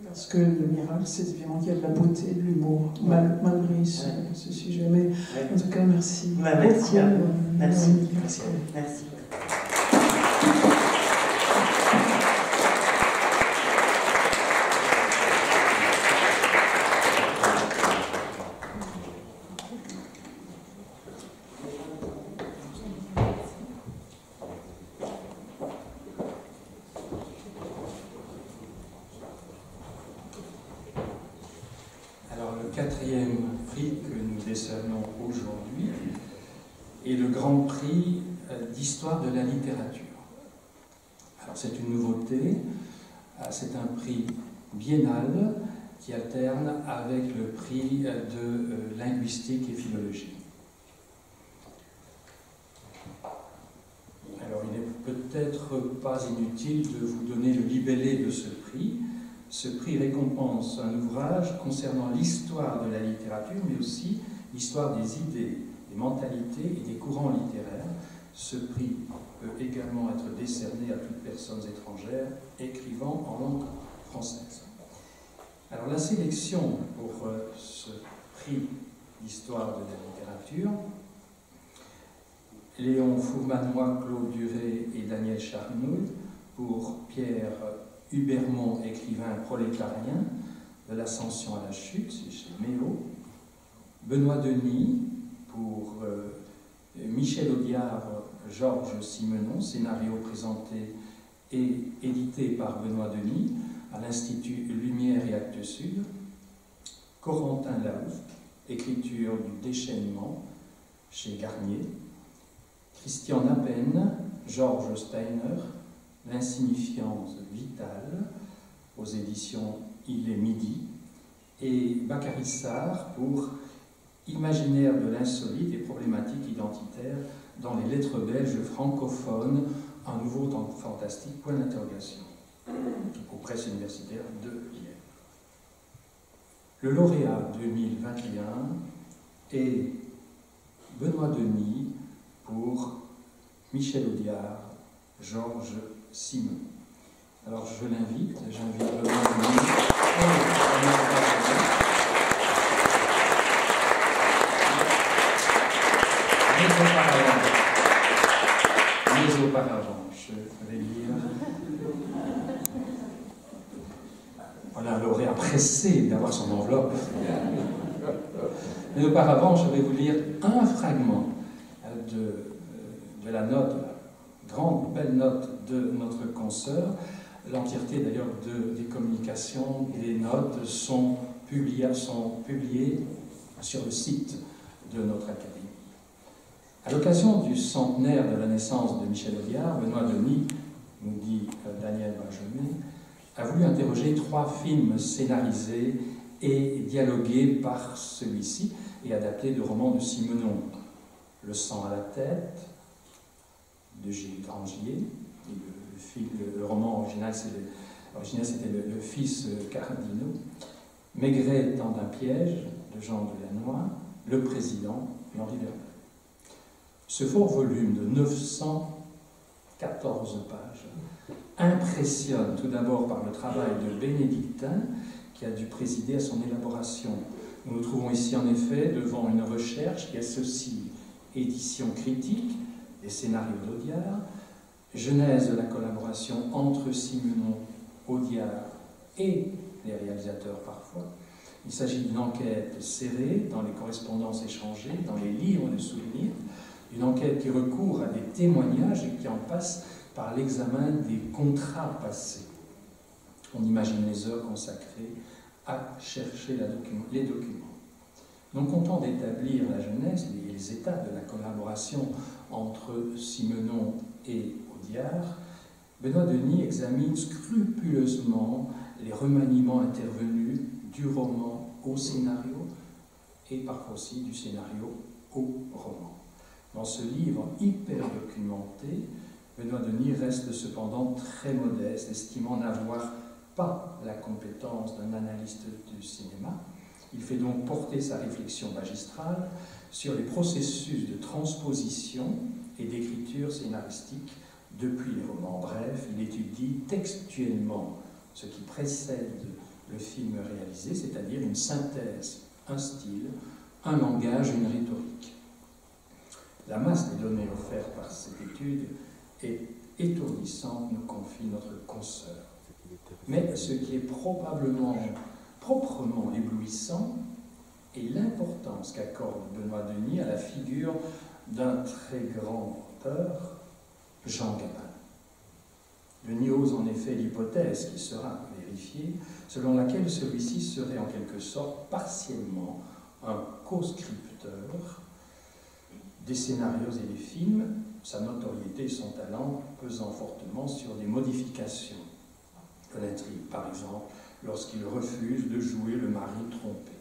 Parce que le miracle, c'est évidemment qu'il y a de la beauté, de l'humour, malgré ce sujet. Mais en tout cas, merci. Merci. Merci. Merci. Merci. Et le Grand Prix d'histoire de la littérature. Alors c'est une nouveauté, c'est un prix biennal qui alterne avec le prix de linguistique et philologie. Alors il n'est peut-être pas inutile de vous donner le libellé de ce prix. Ce prix récompense un ouvrage concernant l'histoire de la littérature, mais aussi l'histoire des idées, des mentalités et des courants littéraires. Ce prix peut également être décerné à toutes personnes étrangères écrivant en langue française. Alors la sélection pour ce prix d'histoire de la littérature, Léon Fourmanois, Claude Duré et Daniel Charnoul pour Pierre Hubermont, écrivain prolétarien, de l'Ascension à la chute, c'est chez Méo. Benoît Denis pour Michel Audiard, Georges Simenon, scénario présenté et édité par Benoît Denis à l'Institut Lumière et Actes Sud. Corentin Laouf, écriture du déchaînement chez Garnier. Christian Nappen, Georges Steiner, L'insignifiance vitale aux éditions Il est midi. Et Bakary Sarr pour Imaginaire de l'insolite et problématiques identitaires dans les lettres belges francophones, un nouveau temps fantastique, point d'interrogation, aux presses universitaires de Lille. Le lauréat 2021 est Benoît Denis pour Michel Audiard, Georges Simenon. Alors je l'invite, j'invite Benoît Denis. Mais auparavant, je vais lire. Voilà un lauréat pressé d'avoir son enveloppe. Mais auparavant, je vais vous lire un fragment de la note, la grande, belle note de notre consoeur, L'entièreté d'ailleurs des communications et des notes sont publiées sur le site de notre académie. À l'occasion du centenaire de la naissance de Michel Audiard, Benoît Denis, nous dit Daniel Benjamin, a voulu interroger 3 films scénarisés et dialogués par celui-ci et adaptés de romans de Simenon. Le sang à la tête, de Gilles Grangier, le roman original c'était le fils Cardinaux, Maigret tend un piège, de Jean Delannoy, Le Président, et Henri Verneuil. Ce fort volume de 914 pages impressionne tout d'abord par le travail de bénédictin qui a dû présider à son élaboration. Nous nous trouvons ici en effet devant une recherche qui associe édition critique des scénarios d'Audiard, genèse de la collaboration entre Simenon, Audiard et les réalisateurs parfois. Il s'agit d'une enquête serrée dans les correspondances échangées, dans les livres de souvenirs, une enquête qui recourt à des témoignages et qui en passe par l'examen des contrats passés. On imagine les heures consacrées à chercher les documents. Non content d'établir la genèse et les étapes de la collaboration entre Simenon et Audiard, Benoît Denis examine scrupuleusement les remaniements intervenus du roman au scénario et parfois aussi du scénario au roman. Dans ce livre hyper documenté, Benoît Denis reste cependant très modeste, estimant n'avoir pas la compétence d'un analyste du cinéma. Il fait donc porter sa réflexion magistrale sur les processus de transposition et d'écriture scénaristique depuis les romans. Bref, il étudie textuellement ce qui précède le film réalisé, c'est-à-dire une synthèse, un style, un langage, une rhétorique. La masse des données offertes par cette étude est étourdissante, nous confie notre consoeur. Mais ce qui est proprement éblouissant est l'importance qu'accorde Benoît Denis à la figure d'un très grand auteur, Jean Gabin. Denis ose en effet l'hypothèse qui sera vérifiée, selon laquelle celui-ci serait en quelque sorte partiellement un co-scripteur des scénarios et des films, sa notoriété et son talent pesant fortement sur des modifications de l'intrigue, par exemple lorsqu'il refuse de jouer le mari trompé.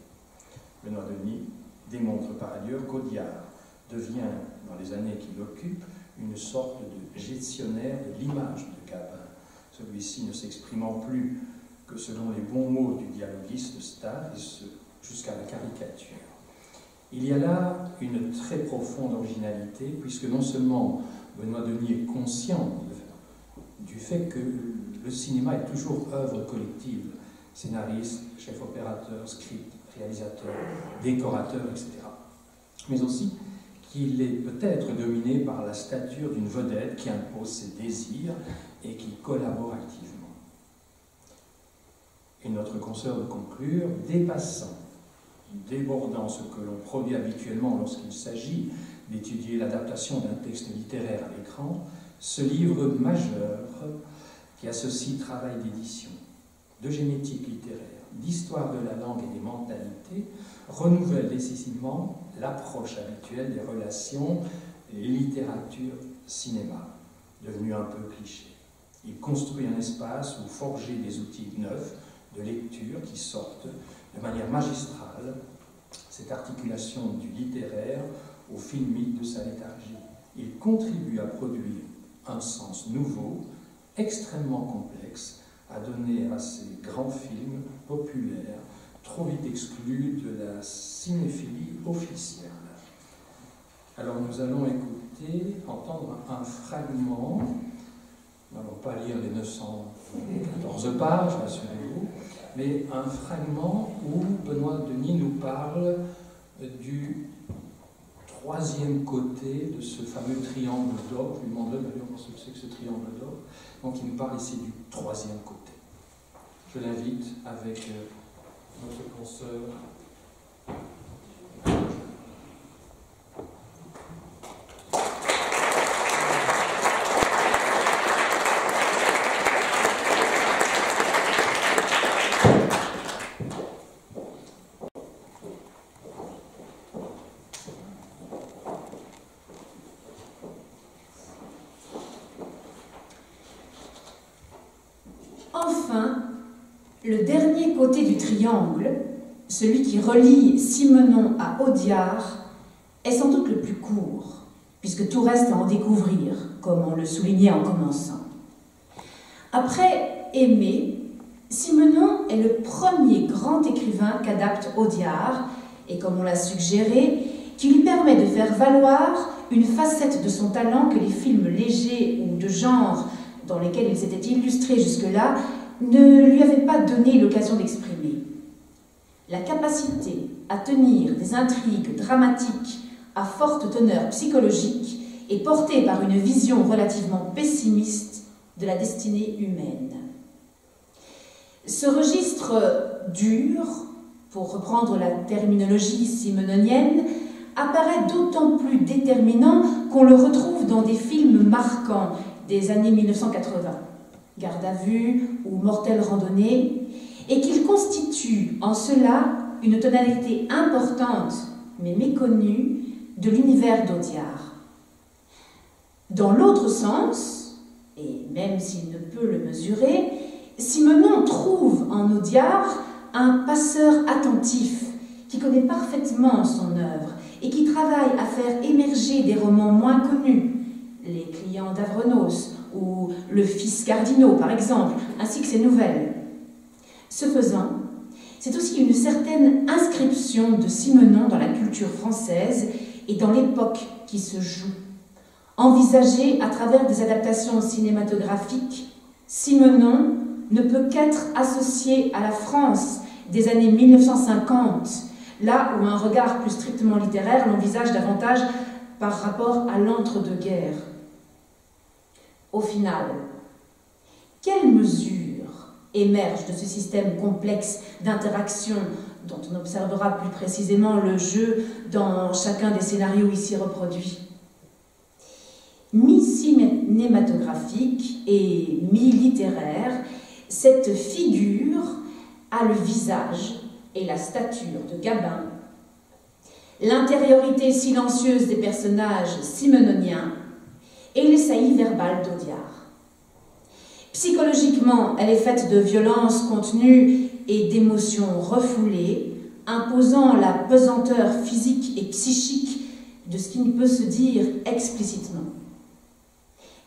Benoît Denis démontre par ailleurs qu'Audiard devient, dans les années qu'il occupe, une sorte de gestionnaire de l'image de Gabin, celui-ci ne s'exprimant plus que selon les bons mots du dialoguiste star, et ce, jusqu'à la caricature. Il y a là une très profonde originalité, puisque non seulement Benoît Denis est conscient du fait que le cinéma est toujours œuvre collective, scénariste, chef opérateur, script, réalisateur, décorateur, etc. Mais aussi qu'il est peut-être dominé par la stature d'une vedette qui impose ses désirs et qui collabore activement. Et notre consoeur de conclure, débordant ce que l'on produit habituellement lorsqu'il s'agit d'étudier l'adaptation d'un texte littéraire à l'écran, ce livre majeur qui associe travail d'édition, de génétique littéraire, d'histoire de la langue et des mentalités, renouvelle décisivement l'approche habituelle des relations littérature-cinéma, devenue un peu cliché. Il construit un espace où forger des outils neufs de lecture qui sortent de manière magistrale cette articulation du littéraire au filmique de sa léthargie. Il contribue à produire un sens nouveau, extrêmement complexe, à donner à ces grands films populaires, trop vite exclus de la cinéphilie officielle. Alors nous allons entendre un fragment, nous n'allons pas lire les 914 pages, rassurez-vous, mais un fragment où Benoît Denis nous parle du troisième côté de ce fameux triangle d'or. Je lui demanderai d'ailleurs ce que c'est que ce triangle d'or. Donc il nous parle ici du troisième côté. Je l'invite avec notre consoeur. Le dernier côté du triangle, celui qui relie Simenon à Audiard, est sans doute le plus court, puisque tout reste à en découvrir, comme on le soulignait en commençant. Après Aimé, Simenon est le premier grand écrivain qu'adapte Audiard, et comme on l'a suggéré, qui lui permet de faire valoir une facette de son talent que les films légers ou de genre dans lesquels il s'était illustré jusque-là ne lui avaient pas donné l'occasion d'exprimer. La capacité à tenir des intrigues dramatiques à forte teneur psychologique est portée par une vision relativement pessimiste de la destinée humaine. Ce registre dur, pour reprendre la terminologie simenonienne, apparaît d'autant plus déterminant qu'on le retrouve dans des films marquants des années 1980, Garde à vue ou Mortelle randonnée, et qu'il constitue en cela une tonalité importante, mais méconnue, de l'univers d'Audiard. Dans l'autre sens, et même s'il ne peut le mesurer, Simenon trouve en Audiard un passeur attentif qui connaît parfaitement son œuvre et qui travaille à faire émerger des romans moins connus, Les clients d'Avrenos ou Le fils Cardinaux par exemple, ainsi que ses nouvelles. Ce faisant, c'est aussi une certaine inscription de Simenon dans la culture française et dans l'époque qui se joue. Envisagée à travers des adaptations cinématographiques, Simenon ne peut qu'être associé à la France des années 1950, là où un regard plus strictement littéraire l'envisage davantage par rapport à l'entre-deux-guerres. Au final, quelle mesure émerge de ce système complexe d'interaction dont on observera plus précisément le jeu dans chacun des scénarios ici reproduits? Mi-cinématographique et mi-littéraire, cette figure a le visage et la stature de Gabin, l'intériorité silencieuse des personnages simenoniens et les saillies verbales d'Audiard. Psychologiquement, elle est faite de violences contenues et d'émotions refoulées, imposant la pesanteur physique et psychique de ce qui ne peut se dire explicitement.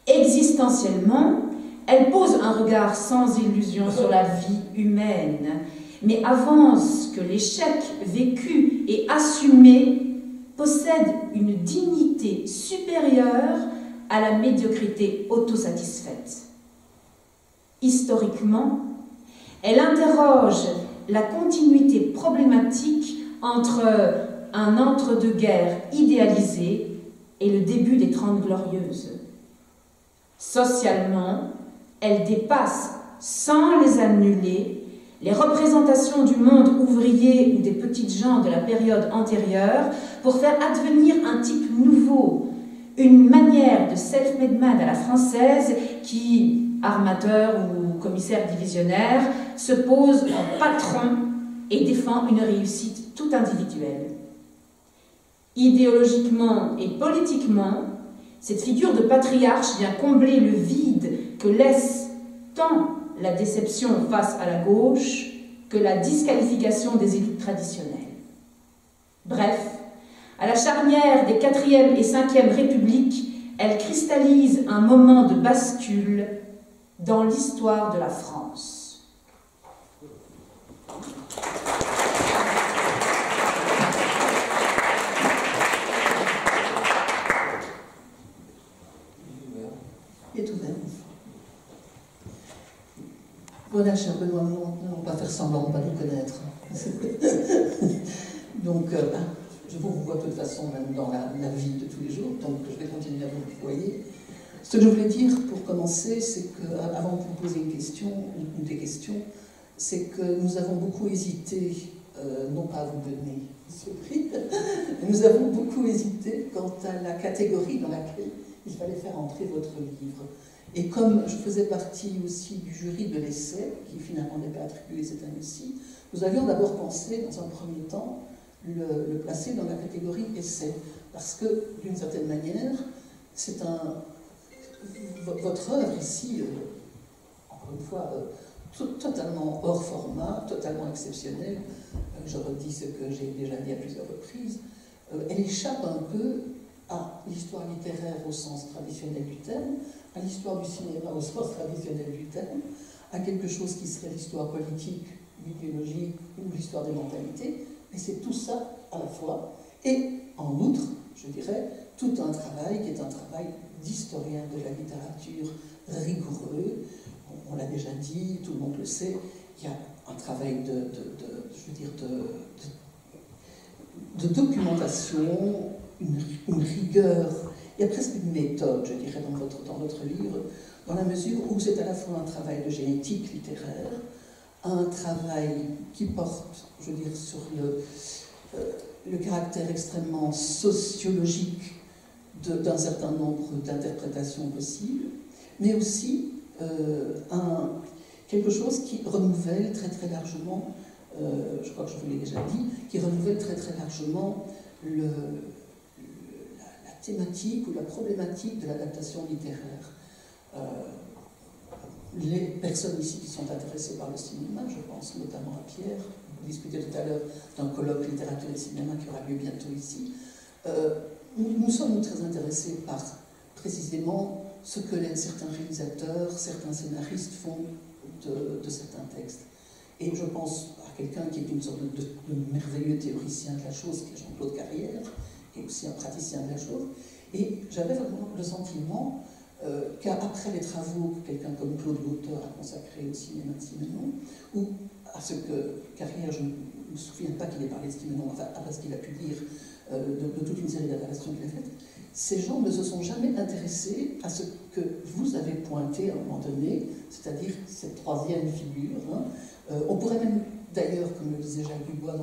Existentiellement, elle pose un regard sans illusion sur la vie humaine, mais avance que l'échec vécu et assumé possède une dignité supérieure à la médiocrité autosatisfaite. Historiquement, elle interroge la continuité problématique entre un entre-deux-guerres idéalisé et le début des Trente Glorieuses. Socialement, elle dépasse, sans les annuler, les représentations du monde ouvrier ou des petites gens de la période antérieure pour faire advenir un type nouveau, une manière de self-made man à la française qui, armateur ou commissaire divisionnaire, se pose en patron et défend une réussite tout individuelle. Idéologiquement et politiquement, cette figure de patriarche vient combler le vide que laisse tant la déception face à la gauche que la disqualification des élites traditionnelles. Bref, à la charnière des 4e et 5e Républiques, elle cristallise un moment de bascule dans l'histoire de la France. Il est ouvert. Voilà, cher Benoît, on va faire semblant de ne pas nous connaître. Donc, je vous vois de toute façon même dans la vie de tous les jours, donc je vais continuer à vous voyer. Ce que je voulais dire pour commencer, c'est qu'avant de vous poser une question, ou des questions, c'est que nous avons beaucoup hésité, non pas à vous donner ce prix, mais nous avons beaucoup hésité quant à la catégorie dans laquelle il fallait faire entrer votre livre. Et comme je faisais partie aussi du jury de l'essai, qui finalement n'est pas attribué cette année-ci, nous avions d'abord pensé, dans un premier temps, le placer dans la catégorie essai. Parce que, d'une certaine manière, c'est votre œuvre ici, encore une fois, totalement hors format, totalement exceptionnelle. Je redis ce que j'ai déjà dit à plusieurs reprises. Elle échappe un peu à l'histoire littéraire au sens traditionnel du terme, à l'histoire du cinéma au sens traditionnel du terme, à quelque chose qui serait l'histoire politique, l'idéologie ou l'histoire des mentalités, mais c'est tout ça à la fois. Et en outre, je dirais, tout un travail qui est un travail d'historien de la littérature rigoureux. On l'a déjà dit, tout le monde le sait, il y a un travail de documentation, une rigueur, il y a presque une méthode, je dirais, dans votre livre, dans la mesure où c'est à la fois un travail de génétique littéraire, un travail qui porte, je veux dire, sur le caractère extrêmement sociologique d'un certain nombre d'interprétations possibles, mais aussi quelque chose qui renouvelle très très largement, je crois que je vous l'ai déjà dit, qui renouvelle très très largement la thématique ou la problématique de l'adaptation littéraire. Les personnes ici qui sont intéressées par le cinéma, je pense notamment à Pierre, vous discutez tout à l'heure d'un colloque littérature et cinéma qui aura lieu bientôt ici, nous sommes très intéressés par précisément ce que certains réalisateurs, certains scénaristes font de certains textes. Et je pense à quelqu'un qui est une sorte de merveilleux théoricien de la chose, qui est Jean-Claude Carrière, qui est aussi un praticien de la chose. Et j'avais vraiment le sentiment qu'après les travaux que quelqu'un comme Claude Gauteur a consacrés au cinéma de Simenon, ou à ce que Carrière, je ne me souviens pas qu'il ait parlé de Simenon, enfin, à ce qu'il a pu dire de toute une série d'interventions qu'il a faites, ces gens ne se sont jamais intéressés à ce que vous avez pointé à un moment donné, c'est-à-dire cette troisième figure. On pourrait même, d'ailleurs, comme le disait Jacques Dubois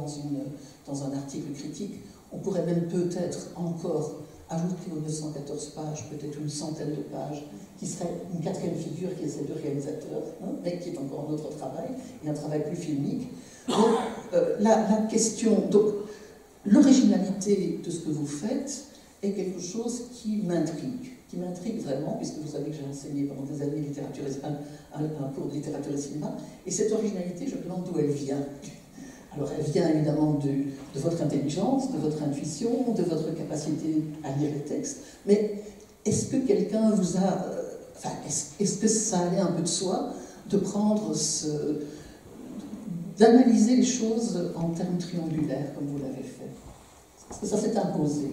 dans un article critique, on pourrait même peut-être encore ajouter aux 914 pages, peut-être une centaine de pages, qui serait une quatrième figure qui est celle de réalisateur, mais qui est encore un autre travail, et un travail plus filmique. Donc, la question, donc, l'originalité de ce que vous faites est quelque chose qui m'intrigue vraiment, puisque vous savez que j'ai enseigné pendant des années littérature et un cours de littérature et cinéma, et cette originalité, je me demande d'où elle vient. Alors elle vient évidemment de votre intelligence, de votre intuition, de votre capacité à lire les textes, mais est-ce que quelqu'un vous a... est-ce que ça allait un peu de soi de prendre d'analyser les choses en termes triangulaires, comme vous l'avez fait? Est-ce que ça s'est imposé?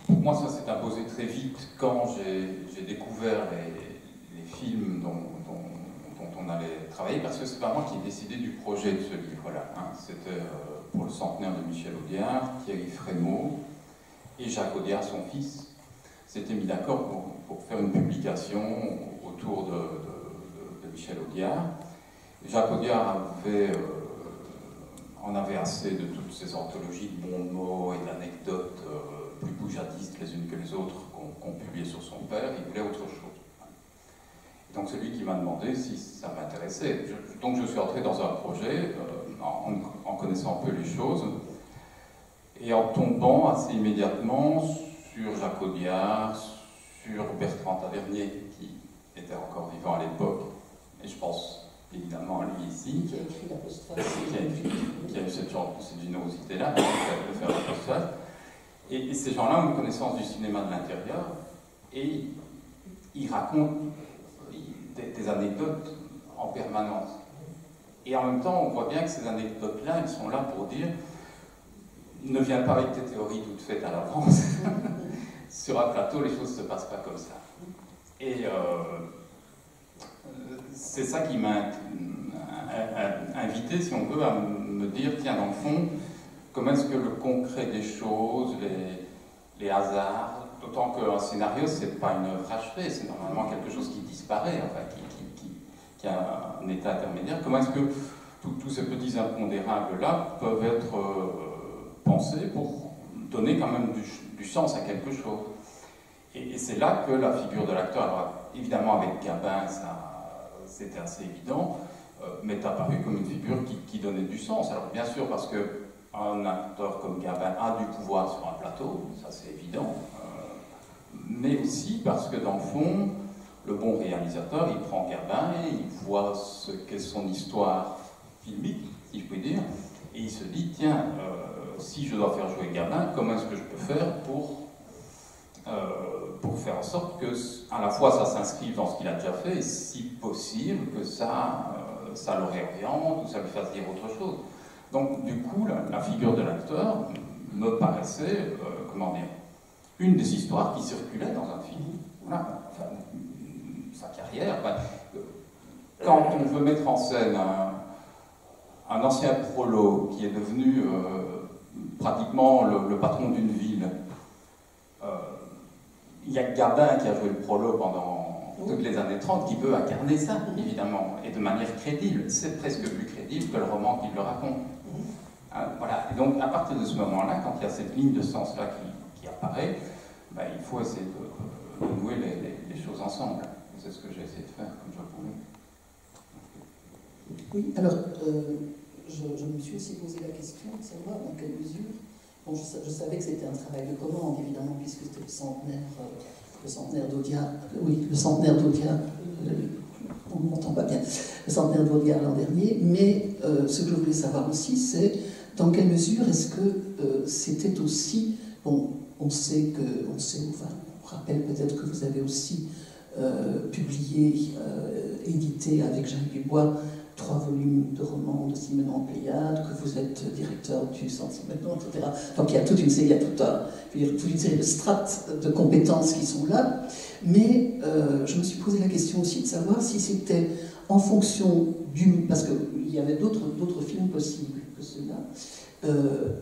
Pour moi, ça s'est imposé très vite quand j'ai découvert les films dont on allait travailler, parce que c'est pas moi qui ai décidé du projet de ce livre-là. C'était pour le centenaire de Michel Audiard, Thierry Frémaux et Jacques Audiard, son fils, s'étaient mis d'accord pour faire une publication autour de Michel Audiard. Jacques Audiard en avait assez de toutes ces anthologies de bons mots et d'anecdotes plus boujadistes les unes que les autres qu'on publiait sur son père. Il voulait autre chose. Donc c'est lui qui m'a demandé si ça m'intéressait. Donc je suis entré dans un projet en connaissant un peu les choses et en tombant assez immédiatement sur Jacques Audiard, sur Bertrand Tavernier, qui était encore vivant à l'époque, et je pense évidemment à lui ici, qui a écrit l'apostrophe, qui a eu cette générosité-là de faire l'apostrophe. Et ces gens-là ont une connaissance du cinéma de l'intérieur, et ils racontent des anecdotes en permanence. Et en même temps, on voit bien que ces anecdotes-là, elles sont là pour dire ne viens pas avec tes théories toutes faites à l'avance. Sur un plateau, les choses ne se passent pas comme ça. Et c'est ça qui m'a invité, si on veut, à me dire, tiens, dans le fond, comment est-ce que le concret des choses, les hasards, d'autant qu'un scénario, c'est pas une œuvre achevée, c'est normalement quelque chose qui disparaît, enfin, qui a un état intermédiaire. Comment est-ce que tous ces petits impondérables-là peuvent être pensés pour donner quand même du sens à quelque chose? Et c'est là que la figure de l'acteur, alors évidemment avec Gabin, c'était assez évident, m'est apparu comme une figure qui donnait du sens. Alors bien sûr parce qu'un acteur comme Gabin a du pouvoir sur un plateau, ça c'est évident, mais aussi parce que dans le fond, le bon réalisateur, il prend Gabin, il voit ce qu'est son histoire filmique, si je puis dire, et il se dit, tiens, si je dois faire jouer Gabin, comment est-ce que je peux faire pour faire en sorte que, à la fois, ça s'inscrive dans ce qu'il a déjà fait, et si possible, que ça le réoriente ou ça lui fasse dire autre chose. Donc, du coup, la figure de l'acteur me paraissait, comment dire, une des histoires qui circulait dans un film. Voilà, enfin, sa carrière. Enfin, quand on veut mettre en scène un ancien prolo qui est devenu pratiquement le patron d'une ville, il y a Gabin qui a joué le prolo pendant toutes les années 30 qui veut incarner ça, évidemment, et de manière crédible. C'est presque plus crédible que le roman qui le raconte. Voilà. Et donc, à partir de ce moment-là, quand il y a cette ligne de sens-là qui apparaît, ben, il faut essayer de nouer les choses ensemble. C'est ce que j'ai essayé de faire comme je pouvais. Oui, alors, je me suis aussi posé la question de savoir dans quelle mesure. Bon, je savais que c'était un travail de commande, évidemment, puisque c'était le centenaire d'Audiard. Oui, le centenaire d'Audiard. On ne m'entend pas bien. Le centenaire d'Audiard l'an dernier. Mais ce que je voulais savoir aussi, c'est dans quelle mesure est-ce que c'était aussi. Bon, on rappelle peut-être que vous avez aussi publié, édité avec Jacques Dubois 3 volumes de romans de Simenon en Pléiade, que vous êtes directeur du Centre Simenon, etc. Donc il y a toute une série, toute une série de strates de compétences qui sont là. Mais je me suis posé la question aussi de savoir si c'était en fonction parce qu'il y avait d'autres films possibles que ceux-là,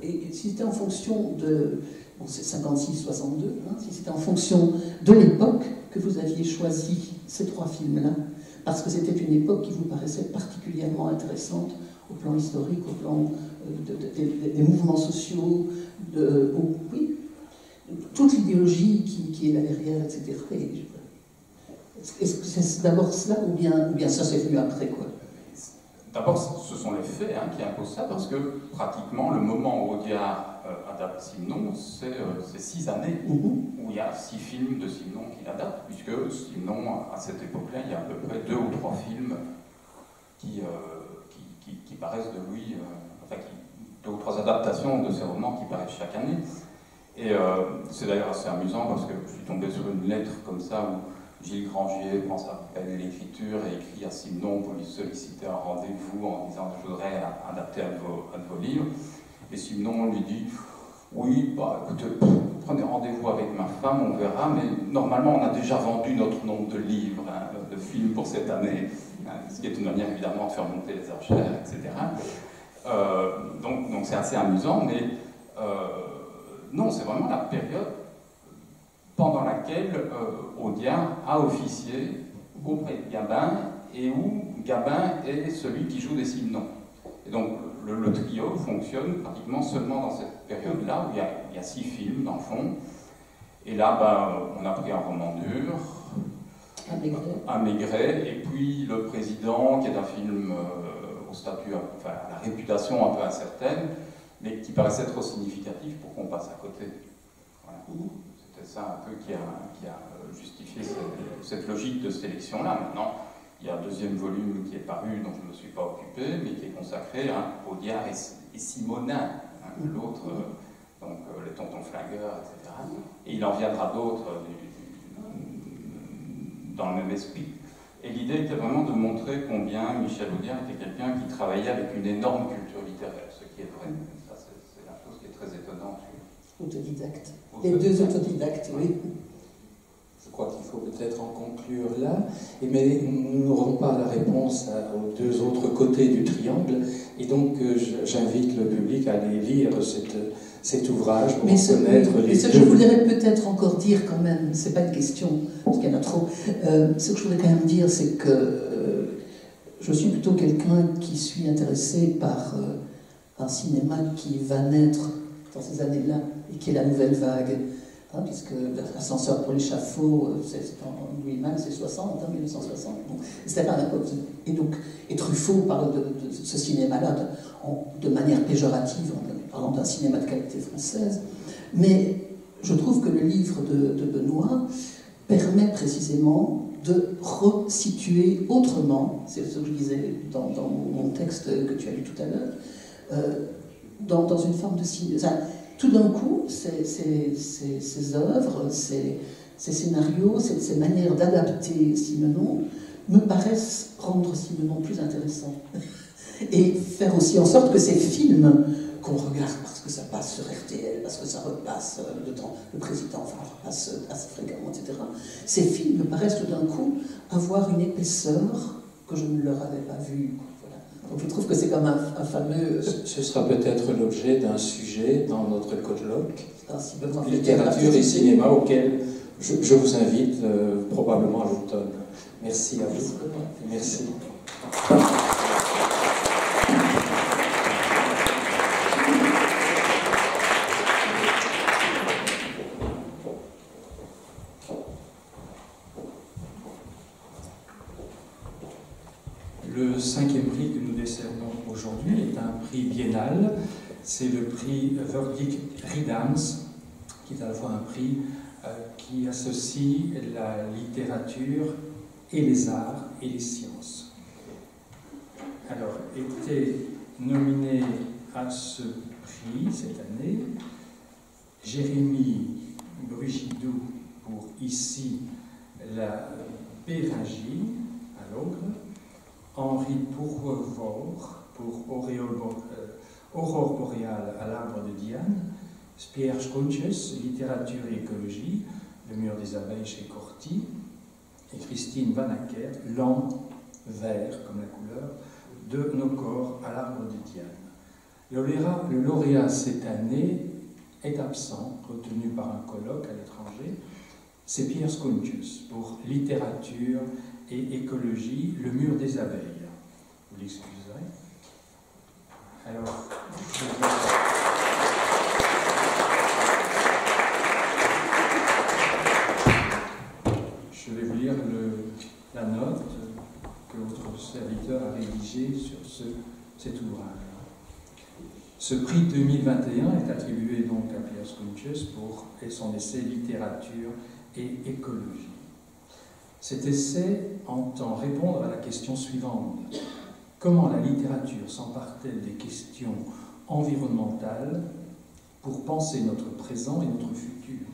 et si c'était en fonction de, bon c'est 56-62, si c'était en fonction de l'époque que vous aviez choisi ces 3 films-là, parce que c'était une époque qui vous paraissait particulièrement intéressante au plan historique, au plan des mouvements sociaux, oui, toute l'idéologie qui est là derrière, etc. Est-ce que c'est d'abord cela ou bien ça c'est venu après, quoi? D'abord, ce sont les faits qui imposent ça, parce que pratiquement le moment où Audiard adapte Simenon, c'est 6 années où il y a 6 films de Simenon qu'il adapte, puisque Simenon, à cette époque-là, il y a à peu près 2 ou 3 films qui paraissent de lui, 2 ou 3 adaptations de ses romans qui paraissent chaque année. Et c'est d'ailleurs assez amusant parce que je suis tombé sur une lettre comme ça où Gilles Grangier prend sa peine l'écriture et écrit à Simenon pour lui solliciter un rendez-vous en disant « je voudrais adapter un de vos livres ». Et Simenon lui dit « oui, bah, écoutez, prenez rendez-vous avec ma femme, on verra, mais normalement on a déjà vendu notre nombre de livres, de films pour cette année, ce qui est une manière évidemment de faire monter les enchères, etc. Donc c'est assez amusant, mais non, c'est vraiment la période pendant laquelle Audiard a officié auprès de Gabin et où Gabin est celui qui joue des Simenons. Et donc le trio fonctionne pratiquement seulement dans cette période-là où il y a 6 films dans le fond. Et là, on a pris un roman dur, un Maigret, et puis Le Président, qui est un film au statut, enfin à la réputation un peu incertaine, mais qui paraissait trop significatif pour qu'on passe à côté. Voilà. C'était ça un peu qui a justifié cette logique de sélection-là. Maintenant, il y a un 2e volume qui est paru, dont je ne me suis pas occupé, mais qui est consacré à Audiard et Simonin, l'autre, donc les Tontons Flingueurs, etc. Et il en viendra d'autres dans le même esprit. Et l'idée était vraiment de montrer combien Michel Audiard était quelqu'un qui travaillait avec une énorme culture littéraire, ce qui est vrai. Ça, c'est la chose qui est très étonnante. Autodidacte. Les 2 autodidactes, oui. Je crois qu'il faut peut-être en conclure là, mais nous n'aurons pas la réponse aux 2 autres côtés du triangle, et donc j'invite le public à aller lire cet ouvrage pour connaître les 2. Je voudrais peut-être encore dire quand même, c'est pas une question, parce qu'il y en a trop, ce que je voudrais quand même dire, c'est que je suis plutôt quelqu'un qui suis intéressé par un cinéma qui va naître dans ces années-là, et qui est la nouvelle vague. Puisque l'ascenseur pour l'échafaud, en lui-même, c'est 60, 1960. Et Truffaut parle de ce cinéma-là de manière péjorative, en parlant d'un cinéma de qualité française. Mais je trouve que le livre de Benoît permet précisément de resituer autrement, c'est ce que je disais dans mon texte que tu as lu tout à l'heure, dans une forme de cinéma. Enfin, tout d'un coup, ces œuvres, ces scénarios, ces manières d'adapter Simenon me paraissent rendre Simenon plus intéressant. Et faire aussi en sorte que ces films qu'on regarde parce que ça passe sur RTL, parce que ça repasse le président repasse assez fréquemment, etc. Ces films me paraissent tout d'un coup avoir une épaisseur que je ne leur avais pas vue. Voilà. Donc je trouve que c'est comme un fameux... Ce sera peut-être l'objet d'un sujet dans notre colloque, littérature et cinéma, auquel je vous invite probablement à l'automne. Merci à vous. Merci. Le 5e prix que nous décernons aujourd'hui est un prix biennal. C'est le prix Verdict Riedams, qui est à la fois un prix qui associe la littérature et les arts et les sciences. Alors, étaient nominés à ce prix cette année Jérémy Brugidou pour Ici la Béringie à l'Ogre, Henri Pourvort pour Aurore boréale à l'Arbre de Diane, Pierre Schroetjes, Littérature et écologie, Le mur des abeilles chez Corti, et Christine Vanacker, Lent, vert comme la couleur, de nos corps à l'Arbre de Diane. Le lauréat cette année est absent, retenu par un colloque à l'étranger. C'est Pierre Schroetjes pour Littérature et écologie, Le mur des abeilles. Vous l'excuserez. Alors, je vais vous lire la note que votre serviteur a rédigée sur cet ouvrage. Ce prix 2021 est attribué donc à Pierre Schroetjes pour son essai Littérature et écologie. Cet essai entend répondre à la question suivante. Comment la littérature s'empare-t-elle des questions environnementales pour penser notre présent et notre futur?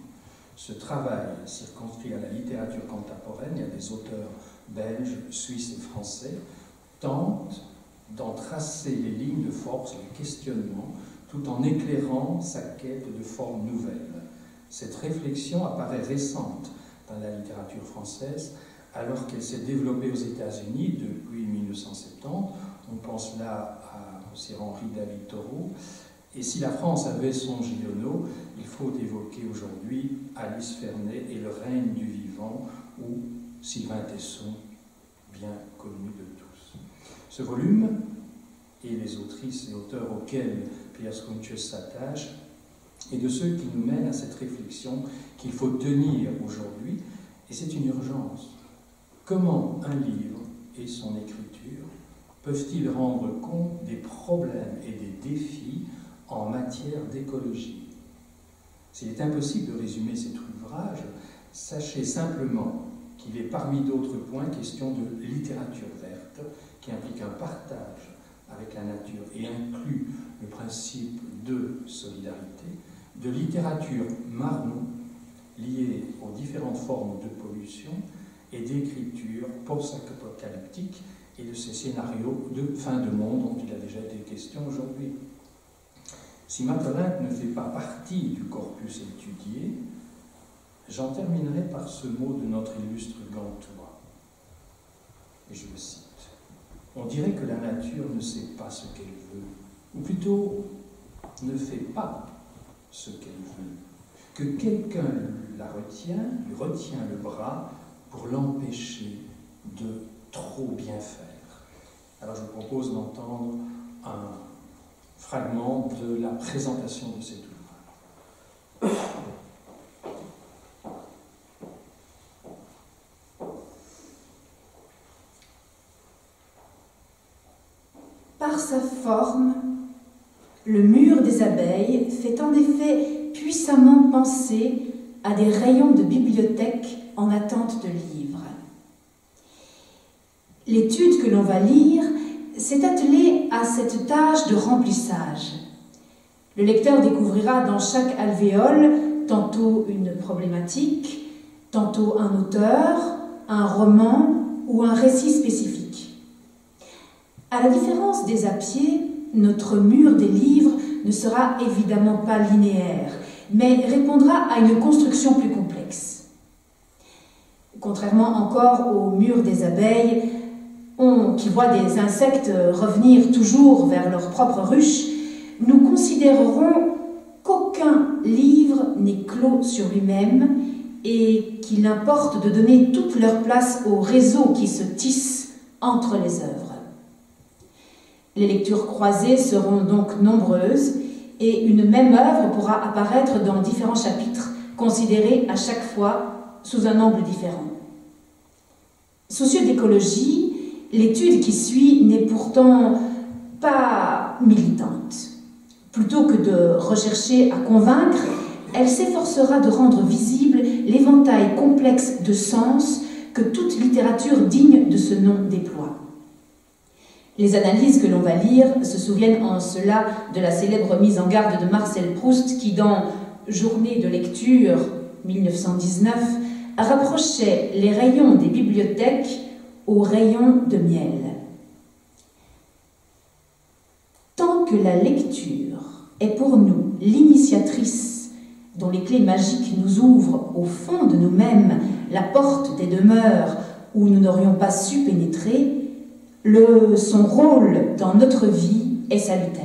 Ce travail, circonscrit à la littérature contemporaine et à des auteurs belges, suisses et français, tente d'en tracer les lignes de force, les questionnements, tout en éclairant sa quête de formes nouvelles. Cette réflexion apparaît récente dans la littérature française, alors qu'elle s'est développée aux États-Unis depuis 1970. On pense là à Sir Henry David Thoreau. Et si la France avait son Giono, il faut évoquer aujourd'hui Alice Fernet et Le règne du vivant, ou Sylvain Tesson, bien connu de tous. Ce volume, et les autrices et auteurs auxquels Pierre Schroetjes s'attache, est de ceux qui nous mènent à cette réflexion qu'il faut tenir aujourd'hui, et c'est une urgence. Comment un livre et son écriture peuvent-ils rendre compte des problèmes et des défis en matière d'écologie? S'il est impossible de résumer cet ouvrage, sachez simplement qu'il est parmi d'autres points question de littérature verte, qui implique un partage avec la nature et inclut le principe de solidarité, de littérature marron liée aux différentes formes de pollution et d'écriture post-apocalyptique et de ces scénarios de fin de monde dont il a déjà été question aujourd'hui. Si Matelinck ne fait pas partie du corpus étudié, j'en terminerai par ce mot de notre illustre Gantois. Et je le cite. On dirait que la nature ne sait pas ce qu'elle veut, ou plutôt ne fait pas ce qu'elle veut, que quelqu'un lui retient le bras pour l'empêcher de trop bien faire. Alors je vous propose d'entendre un fragment de la présentation de cet ouvrage. Par sa forme, le mur des abeilles fait en effet puissamment penser à des rayons de bibliothèque en attente de livres. L'étude que l'on va lire s'est attelée à cette tâche de remplissage. Le lecteur découvrira dans chaque alvéole tantôt une problématique, tantôt un auteur, un roman ou un récit spécifique. À la différence des appiers, notre mur des livres ne sera évidemment pas linéaire, mais répondra à une construction plus complexe. Contrairement encore au mur des abeilles, qui voient des insectes revenir toujours vers leur propre ruche, nous considérerons qu'aucun livre n'est clos sur lui-même et qu'il importe de donner toute leur place au réseau qui se tisse entre les œuvres. Les lectures croisées seront donc nombreuses et une même œuvre pourra apparaître dans différents chapitres, considérés à chaque fois sous un angle différent. Soucieux d'écologie, l'étude qui suit n'est pourtant pas militante. Plutôt que de rechercher à convaincre, elle s'efforcera de rendre visible l'éventail complexe de sens que toute littérature digne de ce nom déploie. Les analyses que l'on va lire se souviennent en cela de la célèbre mise en garde de Marcel Proust qui, dans Journée de lecture 1919, rapprochait les rayons des bibliothèques aux rayons de miel. Tant que la lecture est pour nous l'initiatrice dont les clés magiques nous ouvrent au fond de nous-mêmes la porte des demeures où nous n'aurions pas su pénétrer, son rôle dans notre vie est salutaire.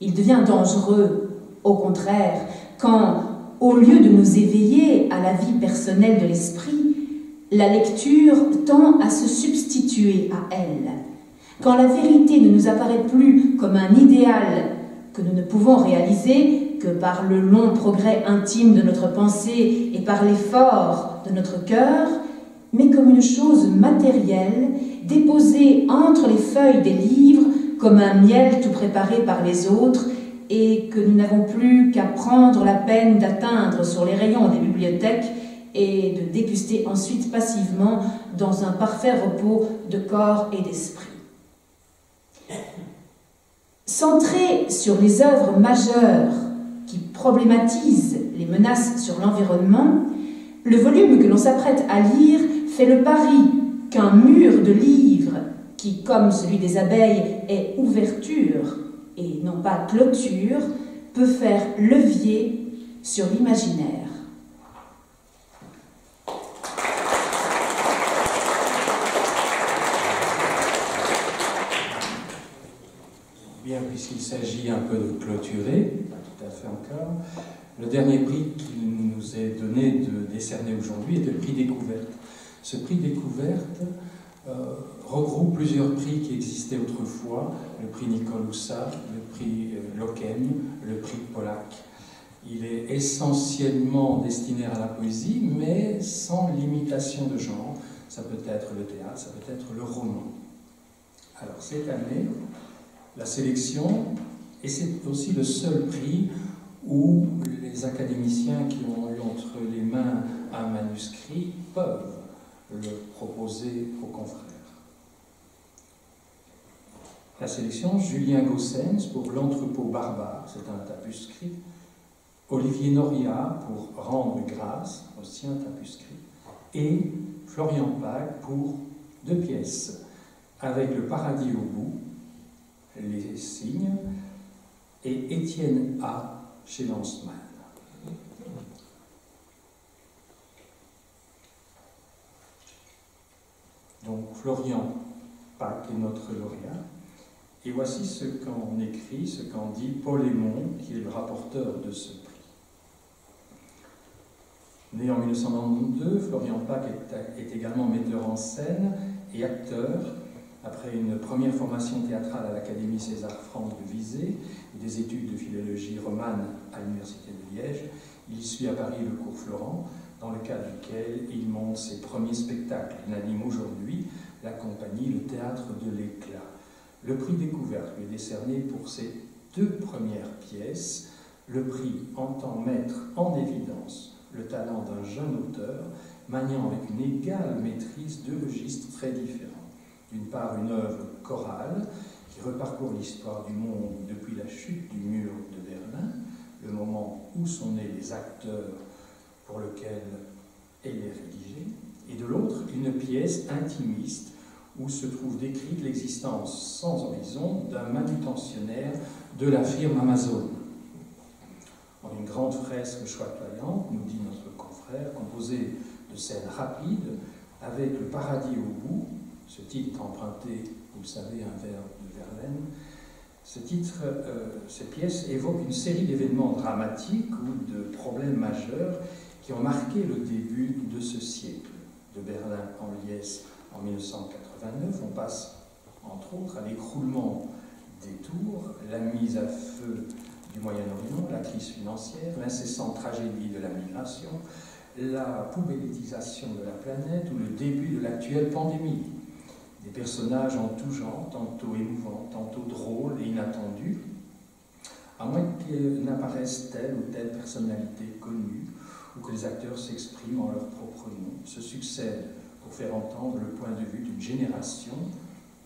Il devient dangereux, au contraire, quand, au lieu de nous éveiller à la vie personnelle de l'esprit, la lecture tend à se substituer à elle. Quand la vérité ne nous apparaît plus comme un idéal que nous ne pouvons réaliser que par le long progrès intime de notre pensée et par l'effort de notre cœur, mais comme une chose matérielle déposée entre les feuilles des livres comme un miel tout préparé par les autres et que nous n'avons plus qu'à prendre la peine d'atteindre sur les rayons des bibliothèques et de déguster ensuite passivement dans un parfait repos de corps et d'esprit. Centré sur les œuvres majeures qui problématisent les menaces sur l'environnement, le volume que l'on s'apprête à lire fait le pari qu'un mur de livres qui, comme celui des abeilles, est ouverture et non pas clôture, peut faire levier sur l'imaginaire. Bien, puisqu'il s'agit un peu de clôturer, pas tout à fait encore, le dernier prix qu'il nous est donné de décerner aujourd'hui est le prix Découverte. Ce prix Découverte regroupe plusieurs prix qui existaient autrefois, le prix Nicole Houssat, le prix Loken, le prix Pollack. Il est essentiellement destiné à la poésie, mais sans limitation de genre. Ça peut être le théâtre, ça peut être le roman. Alors cette année, la sélection, et c'est aussi le seul prix où les académiciens qui ont eu entre les mains un manuscrit peuvent le proposer aux confrères. La sélection, Julien Gossens pour L'Entrepôt barbare, c'est un tapuscrit, Olivier Noria pour Rendre grâce, aussi un tapuscrit, et Florian Pag pour 2 pièces, avec Le paradis au bout, Les signes, et Étienne A. chez Lanzmann. Donc Florian Pag est notre lauréat. Et voici ce qu'en écrit, ce qu'en dit Paul Aymon, qui est le rapporteur de ce prix. Né en 1992, Florian Pag est également metteur en scène et acteur. Après une première formation théâtrale à l'Académie César-France de Visé et des études de philologie romane à l'Université de Liège, il suit à Paris le cours Florent, dans le cadre duquel il monte ses premiers spectacles. Il anime aujourd'hui la compagnie Le Théâtre de l'Éclat. Le prix Découverte lui est décerné pour ses 2 premières pièces. Le prix entend mettre en évidence le talent d'un jeune auteur, maniant avec une égale maîtrise deux registres très différents. D'une part, une œuvre chorale qui reparcourt l'histoire du monde depuis la chute du mur de Berlin, le moment où sont nés les acteurs pour lequel elle est rédigée, et de l'autre, une pièce intimiste où se trouve décrite l'existence sans horizon d'un manutentionnaire de la firme Amazon. En une grande fresque choitoyante, nous dit notre confrère, composée de scènes rapides, avec le paradis au bout, ce titre emprunté, vous le savez, un vers de Verlaine. Ces pièces évoquent une série d'événements dramatiques ou de problèmes majeurs qui ont marqué le début de ce siècle. De Berlin en liesse en 1989, on passe entre autres à l'écroulement des tours, la mise à feu du Moyen-Orient, la crise financière, l'incessante tragédie de la migration, la poubellisation de la planète ou le début de l'actuelle pandémie. Des personnages en tout genre, tantôt émouvants, tantôt drôles et inattendus, à moins que n'apparaisse telle ou telle personnalité connue ou que les acteurs s'expriment en leur propre nom, se succèdent pour faire entendre le point de vue d'une génération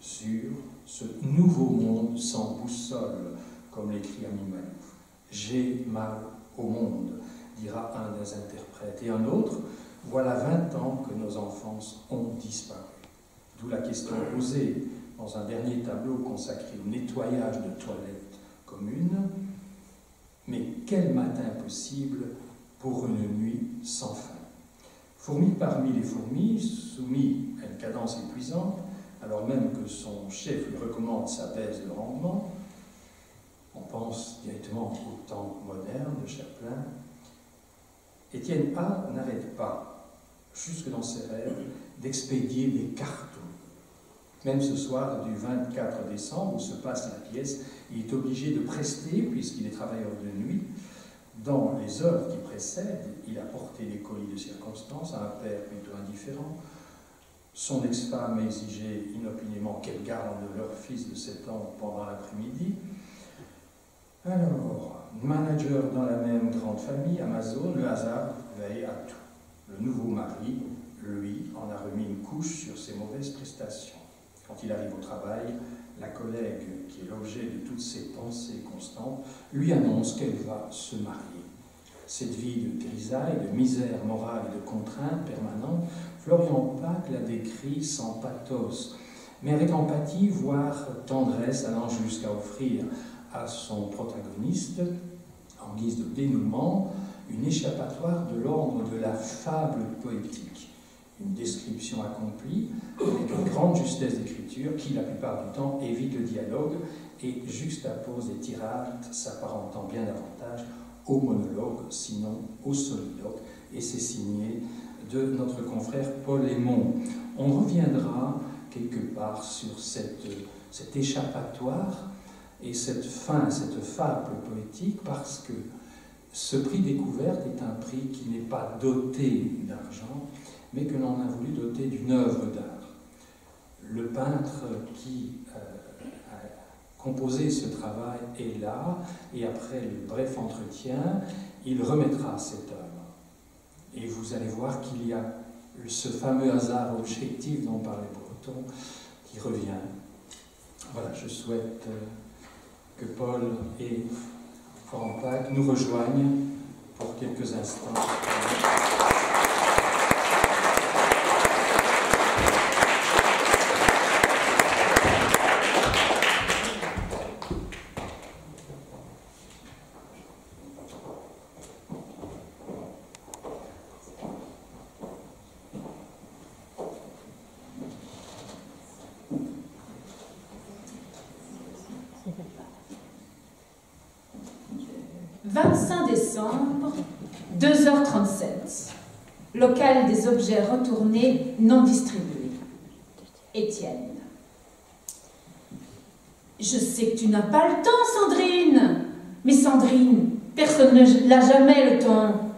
sur ce nouveau monde sans boussole, comme l'écrit Ami Malouf. « J'ai mal au monde », dira un des interprètes. Et un autre, « Voilà 20 ans que nos enfances ont disparu ». D'où la question posée dans un dernier tableau consacré au nettoyage de toilettes communes. Mais quel matin possible pour une nuit sans fin? Fourmi parmi les fourmis, soumis à une cadence épuisante, alors même que son chef lui recommande sa baisse de rendement, on pense directement au temps moderne de Chaplin, Étienne A n'arrête pas, jusque dans ses rêves, d'expédier des cartons. Même ce soir du 24 décembre, où se passe la pièce, il est obligé de prester, puisqu'il est travailleur de nuit. Dans les heures qui précèdent, il a porté les colis de circonstance à un père plutôt indifférent. Son ex-femme a exigé inopinément qu'elle garde leur fils de 7 ans pendant l'après-midi. Alors, manager dans la même grande famille, Amazon, le hasard veille à tout. Le nouveau mari, lui, en a remis une couche sur ses mauvaises prestations. Quand il arrive au travail, la collègue, qui est l'objet de toutes ses pensées constantes, lui annonce qu'elle va se marier. Cette vie de grisaille, de misère morale et de contrainte permanente, Florian Pâques la décrit sans pathos, mais avec empathie, voire tendresse, allant jusqu'à offrir à son protagoniste, en guise de dénouement, une échappatoire de l'ordre de la fable poétique. Une description accomplie avec une grande justesse d'écriture qui, la plupart du temps, évite le dialogue et juxtapose des tirades s'apparentant bien davantage au monologue, sinon au soliloque. Et c'est signé de notre confrère Paul Aymon. On reviendra quelque part sur cet échappatoire et cette fin, cette fable poétique, parce que ce prix découverte est un prix qui n'est pas doté d'argent, mais que l'on a voulu doter d'une œuvre d'art. Le peintre qui a composé ce travail est là, et après le bref entretien, il remettra cette œuvre. Et vous allez voir qu'il y a ce fameux hasard objectif dont parlait Breton qui revient. Voilà, je souhaite que Paul et Florian Pâques nous rejoignent pour quelques instants. Décembre, 2h37. Local des objets retournés non distribués. Étienne. Je sais que tu n'as pas le temps, Sandrine. Mais Sandrine, personne ne l'a jamais le temps.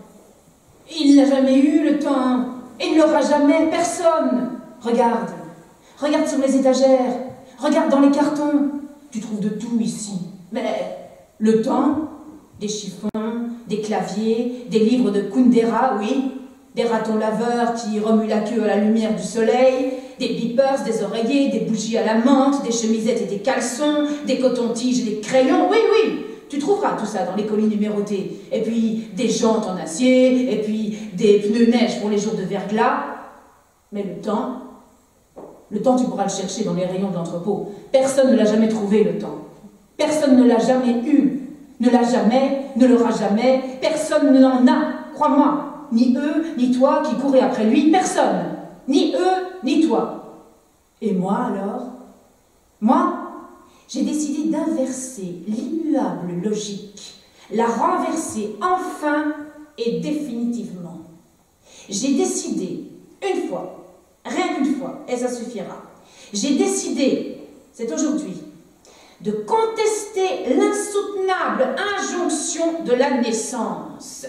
Il n'a jamais eu le temps. Et ne l'aura jamais, personne. Regarde. Regarde sur les étagères. Regarde dans les cartons. Tu trouves de tout ici. Mais le temps, des chiffons, des claviers, des livres de Kundera, oui, Des ratons laveurs qui remuent la queue à la lumière du soleil, des beepers, des oreillers, des bougies à la menthe, des chemisettes et des caleçons, des cotons-tiges et des crayons. Oui, oui, tu trouveras tout ça dans les colis numérotés. Et puis des jantes en acier, et puis des pneus neige pour les jours de verglas. Mais le temps, tu pourras le chercher dans les rayons de l'entrepôt. Personne ne l'a jamais trouvé, le temps. Personne ne l'a jamais eu. Ne l'a jamais, ne l'aura jamais. Personne n'en a, crois-moi. Ni eux, ni toi qui courez après lui, personne. Ni eux, ni toi. Et moi alors? Moi, j'ai décidé d'inverser l'immuable logique, la renverser enfin et définitivement. J'ai décidé, une fois, rien qu'une fois, et ça suffira, j'ai décidé, c'est aujourd'hui, de contester l'insoutenable injonction de la naissance.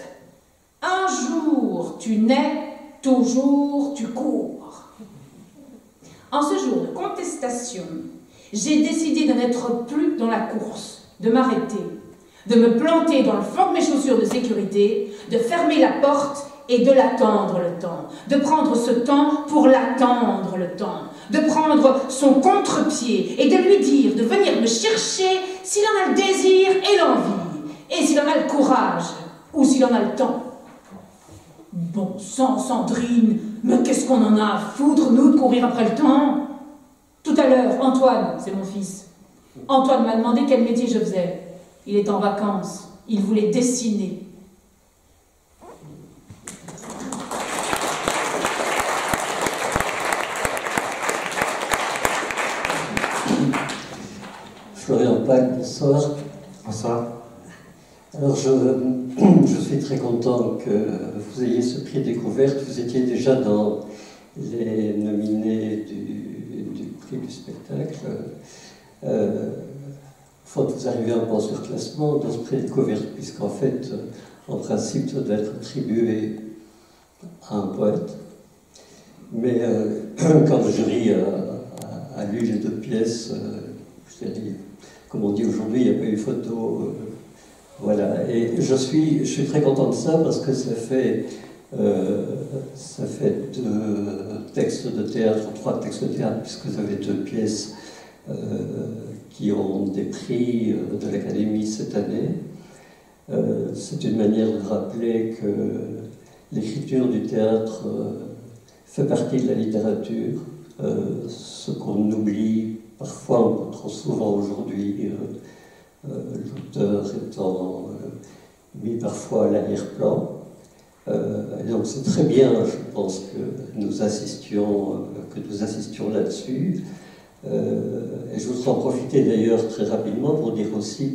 Un jour tu nais, toujours tu cours. En ce jour de contestation, j'ai décidé de n'être plus dans la course, de m'arrêter, de me planter dans le fond de mes chaussures de sécurité, de fermer la porte et de l'attendre le temps, de prendre ce temps pour l'attendre le temps, de prendre son contre-pied et de lui dire de venir me chercher s'il en a le désir et l'envie, et s'il en a le courage, ou s'il en a le temps. Bon sang, Sandrine, mais qu'est-ce qu'on en a à foutre, nous, de courir après le temps? Tout à l'heure, Antoine, c'est mon fils, Antoine m'a demandé quel métier je faisais. Il est en vacances, il voulait dessiner. Florian Pack, bonsoir. Bonsoir. Alors je suis très content que vous ayez ce prix découverte. Vous étiez déjà dans les nominés du prix du spectacle. Faut que vous arrivez un peu en surclassement dans ce prix découverte, puisqu'en fait, en principe, ça doit être attribué à un poète. Mais quand le jury a lu les deux pièces, comme on dit aujourd'hui, il n'y a pas eu photo. Voilà. Et je suis très content de ça parce que ça fait 2 textes de théâtre, 3 textes de théâtre, puisque vous avez 2 pièces qui ont des prix de l'Académie cette année. C'est une manière de rappeler que l'écriture du théâtre fait partie de la littérature, ce qu'on oublie parfois un peu trop souvent aujourd'hui, l'auteur étant mis parfois à l'arrière-plan. Et donc c'est très bien, je pense, que nous assistions là-dessus. Et je voudrais en profiter d'ailleurs très rapidement pour dire aussi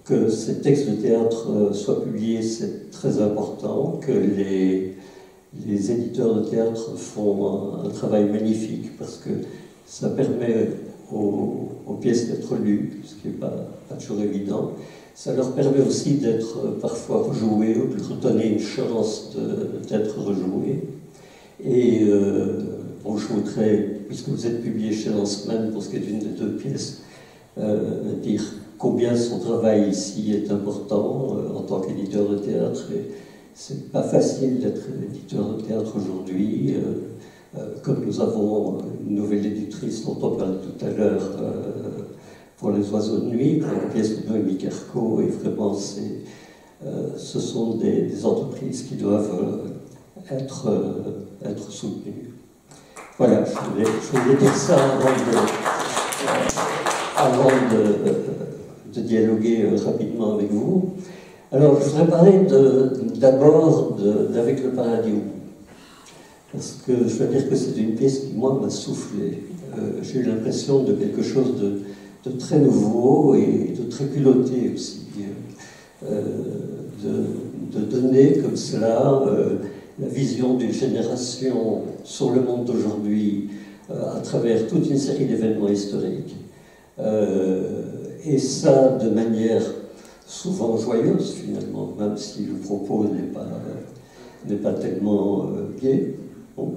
que ces textes de théâtre soient publiés, c'est très important, que les éditeurs de théâtre font un travail magnifique, parce que ça permet aux pièces d'être lues, ce qui n'est pas toujours évident. Ça leur permet aussi d'être parfois rejouées, ou de leur donner une chance d'être rejouées. Et bon, je voudrais, puisque vous êtes publié chez Lanzmann pour ce qui est une des 2 pièces, dire combien son travail ici est important en tant qu'éditeur de théâtre. Et c'est pas facile d'être éditeur de théâtre aujourd'hui. Comme nous avons une nouvelle éditrice dont on parlait tout à l'heure pour Les Oiseaux de Nuit, pour la pièce de Noémie Kerko, et vraiment ce sont des entreprises qui doivent être soutenues. Voilà, je voulais dire ça avant de dialoguer rapidement avec vous. Alors, je voudrais parler d'abord d'Avec le paradis. Parce que je dois dire que c'est une pièce qui, moi, m'a soufflé. J'ai eu l'impression de quelque chose de très nouveau et de très culotté aussi. De donner comme cela la vision d'une génération sur le monde d'aujourd'hui à travers toute une série d'événements historiques. Et ça de manière souvent joyeuse, finalement, même si le propos n'est pas tellement gai. Bon.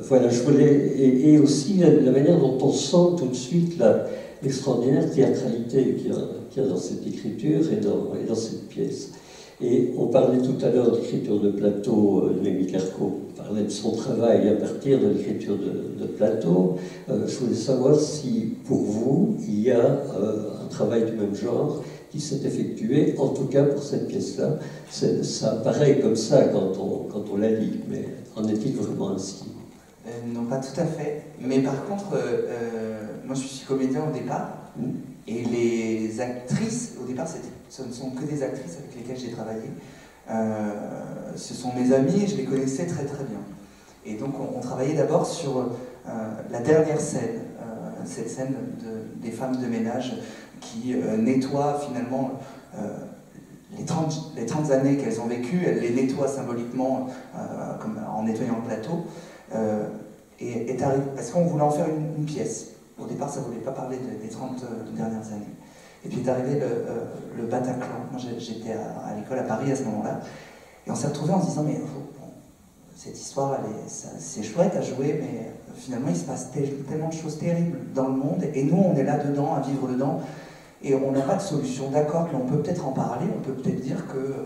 Voilà, je voulais, et aussi la manière dont on sent tout de suite l'extraordinaire théâtralité qu'il y a dans cette écriture et dans cette pièce. Et on parlait tout à l'heure d'écriture de plateau, Lémi Kerko parlait de son travail à partir de l'écriture de plateau. Je voulais savoir si, pour vous, il y a un travail du même genre qui s'est effectué, en tout cas pour cette pièce-là. Ça paraît comme ça quand on la lit, mais en est-il vraiment ainsi? Non, pas tout à fait. Mais par contre, moi je suis comédien au départ, et les actrices, au départ ce ne sont que des actrices avec lesquelles j'ai travaillé. Ce sont mes amis et je les connaissais très très bien. Et donc on travaillait d'abord sur la dernière scène, cette scène des femmes de ménage qui nettoient finalement les 30 années qu'elles ont vécues, elles les nettoient symboliquement comme en nettoyant le plateau. Parce qu'on voulait en faire une pièce. Au départ, ça ne voulait pas parler des 30 dernières années. Et puis est arrivé le Bataclan. Moi, j'étais à l'école à Paris à ce moment-là. Et on s'est retrouvés en se disant, mais bon, cette histoire, c'est chouette à jouer, mais finalement, il se passe tellement de choses terribles dans le monde. Et nous, on est là-dedans, à vivre dedans. Et on n'a pas de solution. D'accord, mais on peut peut-être en parler. On peut peut-être dire que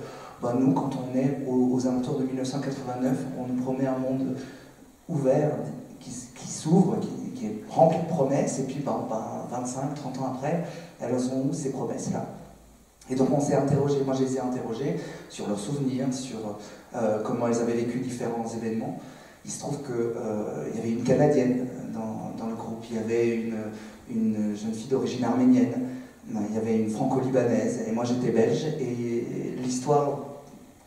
nous, quand on est aux alentours de 1989, on nous promet un monde ouvert, qui s'ouvre, qui est rempli de promesses, et puis 25, 30 ans après, elles ont ces promesses-là. Et donc on s'est interrogé, moi je les ai interrogées sur leurs souvenirs, sur comment elles avaient vécu différents événements. Il se trouve qu'il y avait une Canadienne dans le groupe, il y avait une jeune fille d'origine arménienne, il y avait une franco-libanaise, et moi j'étais belge, et l'histoire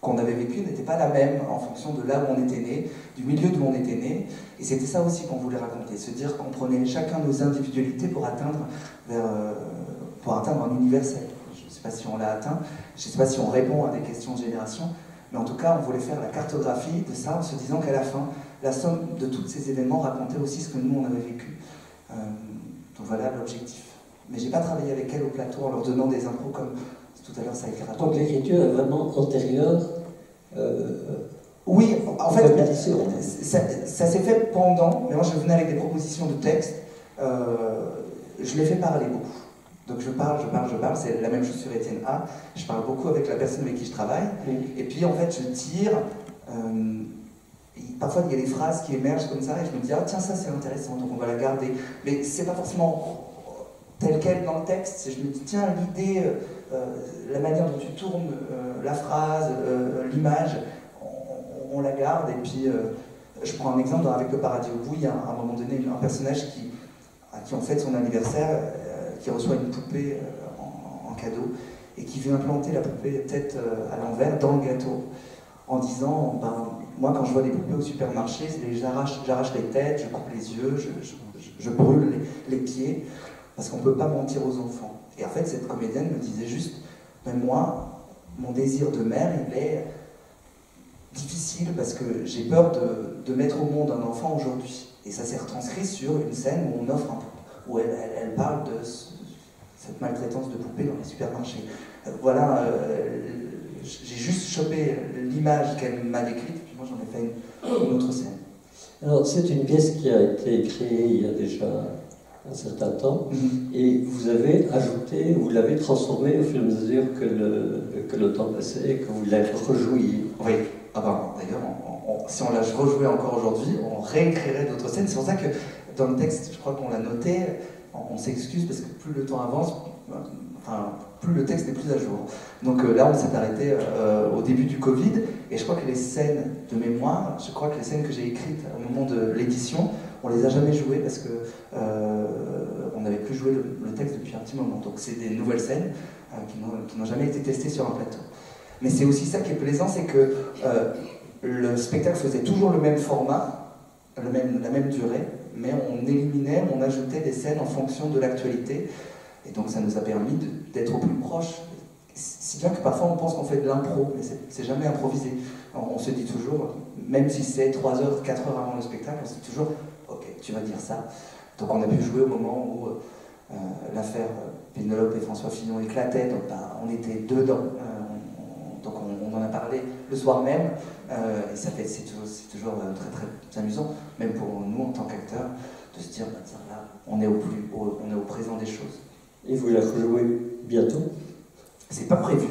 qu'on avait vécue n'était pas la même en fonction de là où on était né, du milieu d'où on était né, et c'était ça aussi qu'on voulait raconter, se dire qu'on prenait chacun nos individualités pour atteindre un universel. Je ne sais pas si on l'a atteint, je ne sais pas si on répond à des questions de génération, mais en tout cas on voulait faire la cartographie de ça en se disant qu'à la fin, la somme de tous ces événements racontait aussi ce que nous on avait vécu. Donc voilà l'objectif. Mais j'ai pas travaillé avec elles au plateau en leur donnant des impros comme tout à l'heure ça a été raconté. Donc l'écriture est vraiment antérieure Oui, en fait, ça s'est fait pendant, mais moi je venais avec des propositions de texte, je les fais parler beaucoup. Donc je parle, c'est la même chose sur Étienne A, je parle beaucoup avec la personne avec qui je travaille, et puis en fait je tire, parfois il y a des phrases qui émergent comme ça, et je me dis, ah tiens ça c'est intéressant, donc on va la garder. Mais c'est pas forcément tel quel dans le texte, je me dis, tiens l'idée, la manière dont tu tournes la phrase, l'image, on la garde, et puis je prends un exemple avec Le Paradis au bout, il y a à un moment donné un personnage à qui on fête son anniversaire, qui reçoit une poupée en cadeau, et qui veut implanter la poupée tête à l'envers dans le gâteau, en disant, moi quand je vois des poupées au supermarché, j'arrache les têtes, je coupe les yeux, je brûle les pieds, parce qu'on ne peut pas mentir aux enfants. Et en fait, cette comédienne me disait juste, même moi, mon désir de mère, il est difficile parce que j'ai peur de mettre au monde un enfant aujourd'hui. Et ça s'est retranscrit sur une scène où on offre où elle parle de cette maltraitance de poupées dans les supermarchés. Voilà, j'ai juste chopé l'image qu'elle m'a décrite, puis moi j'en ai fait une autre scène. Alors c'est une pièce qui a été créée il y a déjà un certain temps, et vous avez ajouté, vous l'avez transformé au fur et à mesure que le temps passait, que vous l'avez rejoué. Oui, d'ailleurs, si on l'a rejoué encore aujourd'hui, on réécrirait d'autres scènes. C'est pour ça que dans le texte, je crois qu'on l'a noté, on s'excuse parce que plus le temps avance, plus le texte est plus à jour. Donc là, on s'est arrêté au début du Covid, et je crois que les scènes de mémoire, je crois que les scènes que j'ai écrites au moment de l'édition, on les a jamais jouées parce que on n'avait plus joué le texte depuis un petit moment. Donc c'est des nouvelles scènes qui n'ont jamais été testées sur un plateau. Mais c'est aussi ça qui est plaisant, c'est que le spectacle faisait toujours le même format, la même durée, mais on éliminait, on ajoutait des scènes en fonction de l'actualité. Et donc ça nous a permis d'être au plus proche. Si bien que parfois on pense qu'on fait de l'impro, mais c'est jamais improvisé. On se dit toujours, même si c'est 3 heures, 4 heures avant le spectacle, on se dit toujours, ok, tu vas dire ça. Donc on a pu jouer au moment où l'affaire Pénélope et François Fillon éclatait, donc on était dedans. Donc on en a parlé le soir même, et c'est toujours très très amusant, même pour nous en tant qu'acteurs, de se dire, tiens, là, on est au présent des choses. Et vous la rejouez bientôt? C'est pas prévu,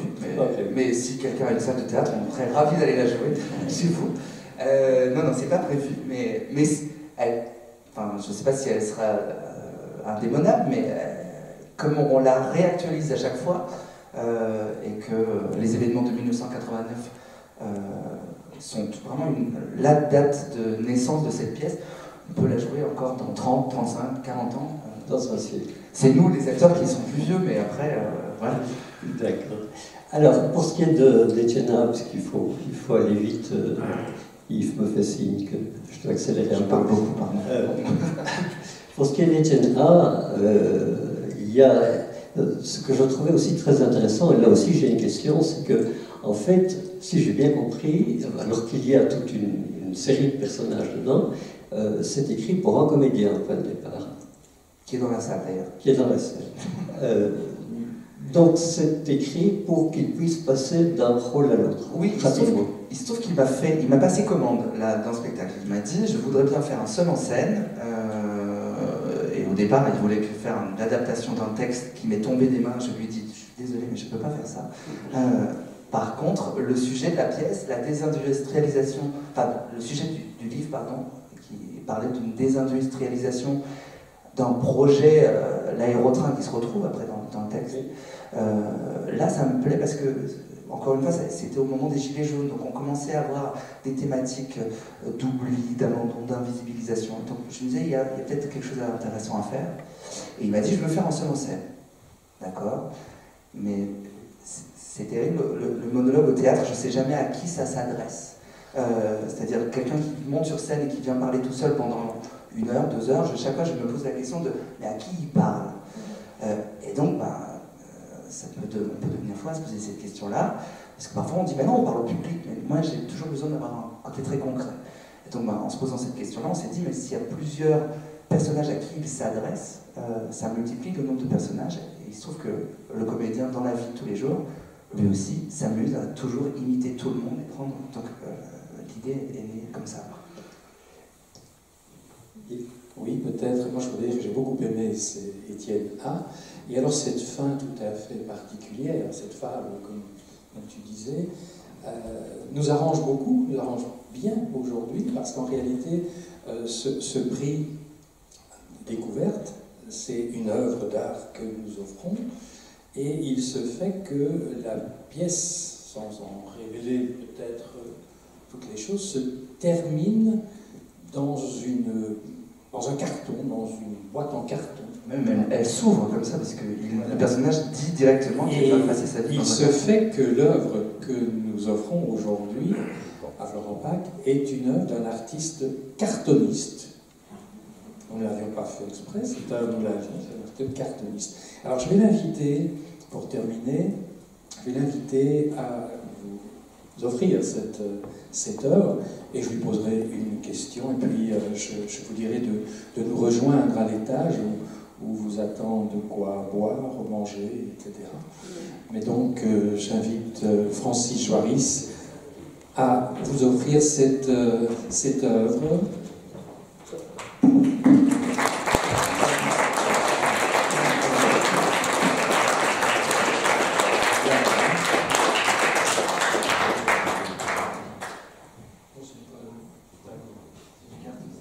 mais si quelqu'un a une salle de théâtre, on serait ravis d'aller la jouer chez vous. Non, c'est pas prévu, mais elle, enfin, je sais pas si elle sera indémonnable, mais comme on la réactualise à chaque fois, et que les événements de 1989 sont vraiment la date de naissance de cette pièce, on peut la jouer encore dans 30, 35, 40 ans. Dans un siècle. C'est nous, les acteurs, qui sont plus vieux, mais après, voilà. D'accord. Alors, pour ce qui est d'Etienne A, parce qu'il faut aller vite, Yves me fait signe que je dois accélérer un peu. Beaucoup, pardon. Pour ce qui est d'Etienne A, il y a ce que je trouvais aussi très intéressant, et là aussi j'ai une question, c'est que, en fait, si j'ai bien compris, alors qu'il y a toute une série de personnages dedans, c'est écrit pour un comédien, au point de départ. Qui est dans la salle, d'ailleurs. Qui est dans la salle. Donc c'est écrit pour qu'il puisse passer d'un rôle à l'autre. Oui, il se trouve qu'il m'a passé commande là, dans le spectacle. Il m'a dit, je voudrais bien faire un seul en scène. Et au départ, il voulait faire une adaptation d'un texte qui m'est tombé des mains. Je lui ai dit, je suis désolé, mais je ne peux pas faire ça. Par contre, le sujet de la pièce, la désindustrialisation, enfin, le sujet du livre, pardon, qui parlait d'une désindustrialisation d'un projet, l'aérotrain qui se retrouve après dans le texte. Là, ça me plaît parce que, encore une fois, c'était au moment des Gilets jaunes, donc on commençait à avoir des thématiques d'oubli, d'abandon, d'invisibilisation. Donc je me disais, il y a peut-être quelque chose d'intéressant à faire. Et il m'a dit, je veux faire un seul en scène. D'accord? Mais c'est terrible, le monologue au théâtre, je ne sais jamais à qui ça s'adresse. C'est-à-dire quelqu'un qui monte sur scène et qui vient parler tout seul pendant 1 heure, 2 heures, chaque fois je me pose la question de mais à qui il parle, et donc on peut devenir fou à se poser cette question-là, parce que parfois on dit mais non, on parle au public, mais moi j'ai toujours besoin d'avoir un côté très concret. Et donc en se posant cette question-là, on s'est dit mais s'il y a plusieurs personnages à qui il s'adresse, ça multiplie le nombre de personnages, et il se trouve que le comédien dans la vie de tous les jours, lui aussi s'amuse à toujours imiter tout le monde et prendre, donc l'idée est née comme ça. Oui, peut-être. Moi, je voulais dire que j'ai beaucoup aimé Étienne A. Et alors, cette fin tout à fait particulière, cette fable, comme tu disais, nous arrange beaucoup, nous arrange bien aujourd'hui, parce qu'en réalité, ce prix découverte, c'est une œuvre d'art que nous offrons, et il se fait que la pièce, sans en révéler peut-être toutes les choses, se termine dans un carton, dans une boîte en carton. Même elle s'ouvre comme ça, parce que le personnage dit directement qu'il va passer sa vie dans un carton. Il se fait que l'œuvre que nous offrons aujourd'hui à Florent Pâques est une œuvre d'un artiste cartoniste. Nous ne l'avions pas fait exprès, c'est un artiste cartoniste. Alors je vais l'inviter, pour terminer, à vous offrir cette œuvre, et je lui poserai une question, et puis je vous dirai de nous rejoindre à l'étage où vous attend de quoi boire, manger, etc. Mais donc j'invite Francis Joaris à vous offrir cette œuvre.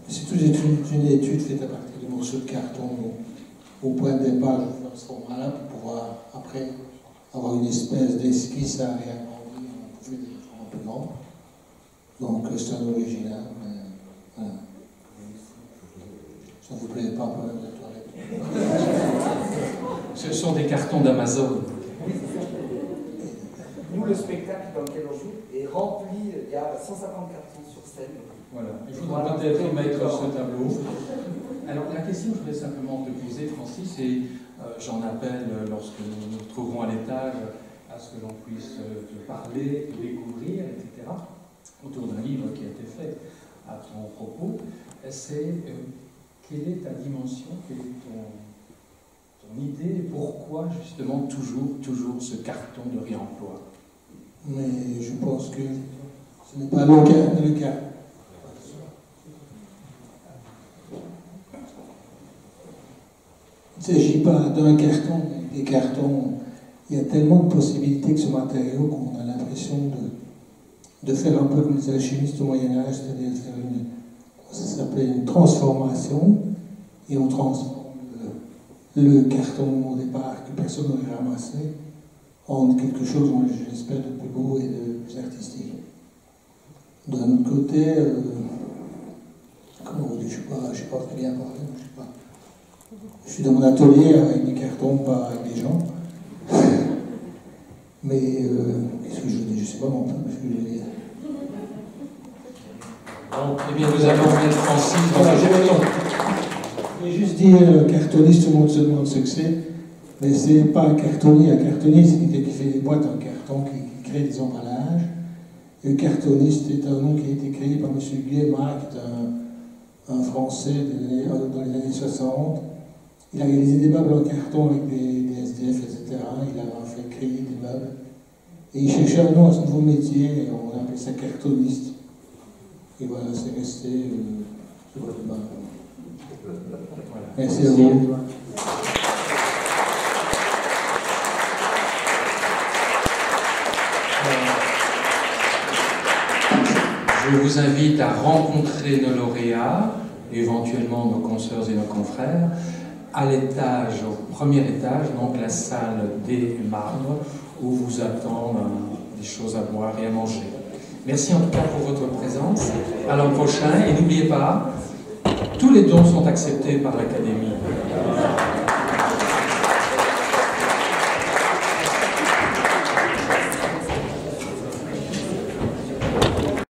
C'est une étude faite à partir de morceaux de carton au point de départ dans ce format-là pour pouvoir après avoir une espèce d'esquisse à réagrandir un peu des formats plus grands. Donc c'est un original, mais voilà. Ça ne vous plaît pas un peu la toilette? Ce sont des cartons d'Amazon. Nous, le spectacle dans lequel on joue est rempli, il y a 150 cartons sur scène. Voilà, il faudra peut-être mettre ce tableau. Alors la question que je voudrais simplement te poser, Francis, et j'en appelle lorsque nous nous retrouverons à l'étage à ce que l'on puisse te parler, te découvrir, etc., autour d'un livre qui a été fait à ton propos, c'est quelle est ta dimension, quelle est ton idée, et pourquoi justement toujours ce carton de réemploi? Mais je pense que ce n'est pas le cas. Il ne s'agit pas d'un carton, mais des cartons il y a tellement de possibilités que ce matériau qu'on a l'impression de faire un peu comme les alchimistes au Moyen-Âge, c'est-à-dire faire ça s'appelait une transformation, et on transforme le carton au départ que personne n'aurait ramassé en quelque chose, j'espère, de plus beau et de plus artistique. D'un autre côté, comment on dit, je ne sais pas très bien parler, je suis dans mon atelier avec des cartons, pas avec des gens. Mais qu'est-ce que je veux dire? Je ne sais pas non plus ce que je veux dire. Eh bien, nous allons mettre Francis dans la Je vais juste dire, cartoniste, tout le monde se demande ce que c'est. Mais ce n'est pas un cartonnier. Un cartonnier, c'est quelqu'un qui fait des boîtes en carton, qui crée des emballages. Et le cartoniste est un nom qui a été créé par M. Guillemard, qui est un Français dans les années 60. Il a réalisé des meubles en carton avec des SDF, etc. Il a fait créer des meubles. Et il cherchait un nom à ce nouveau métier, et on appelait ça cartoniste. Et voilà, c'est resté sur votre main. Merci à vous. Je vous invite à rencontrer nos lauréats, éventuellement nos consoeurs et nos confrères, à l'étage, au premier étage, donc la salle des marbres, où vous attendent des choses à boire et à manger. Merci en tout cas pour votre présence. À l'an prochain. Et n'oubliez pas, tous les dons sont acceptés par l'Académie.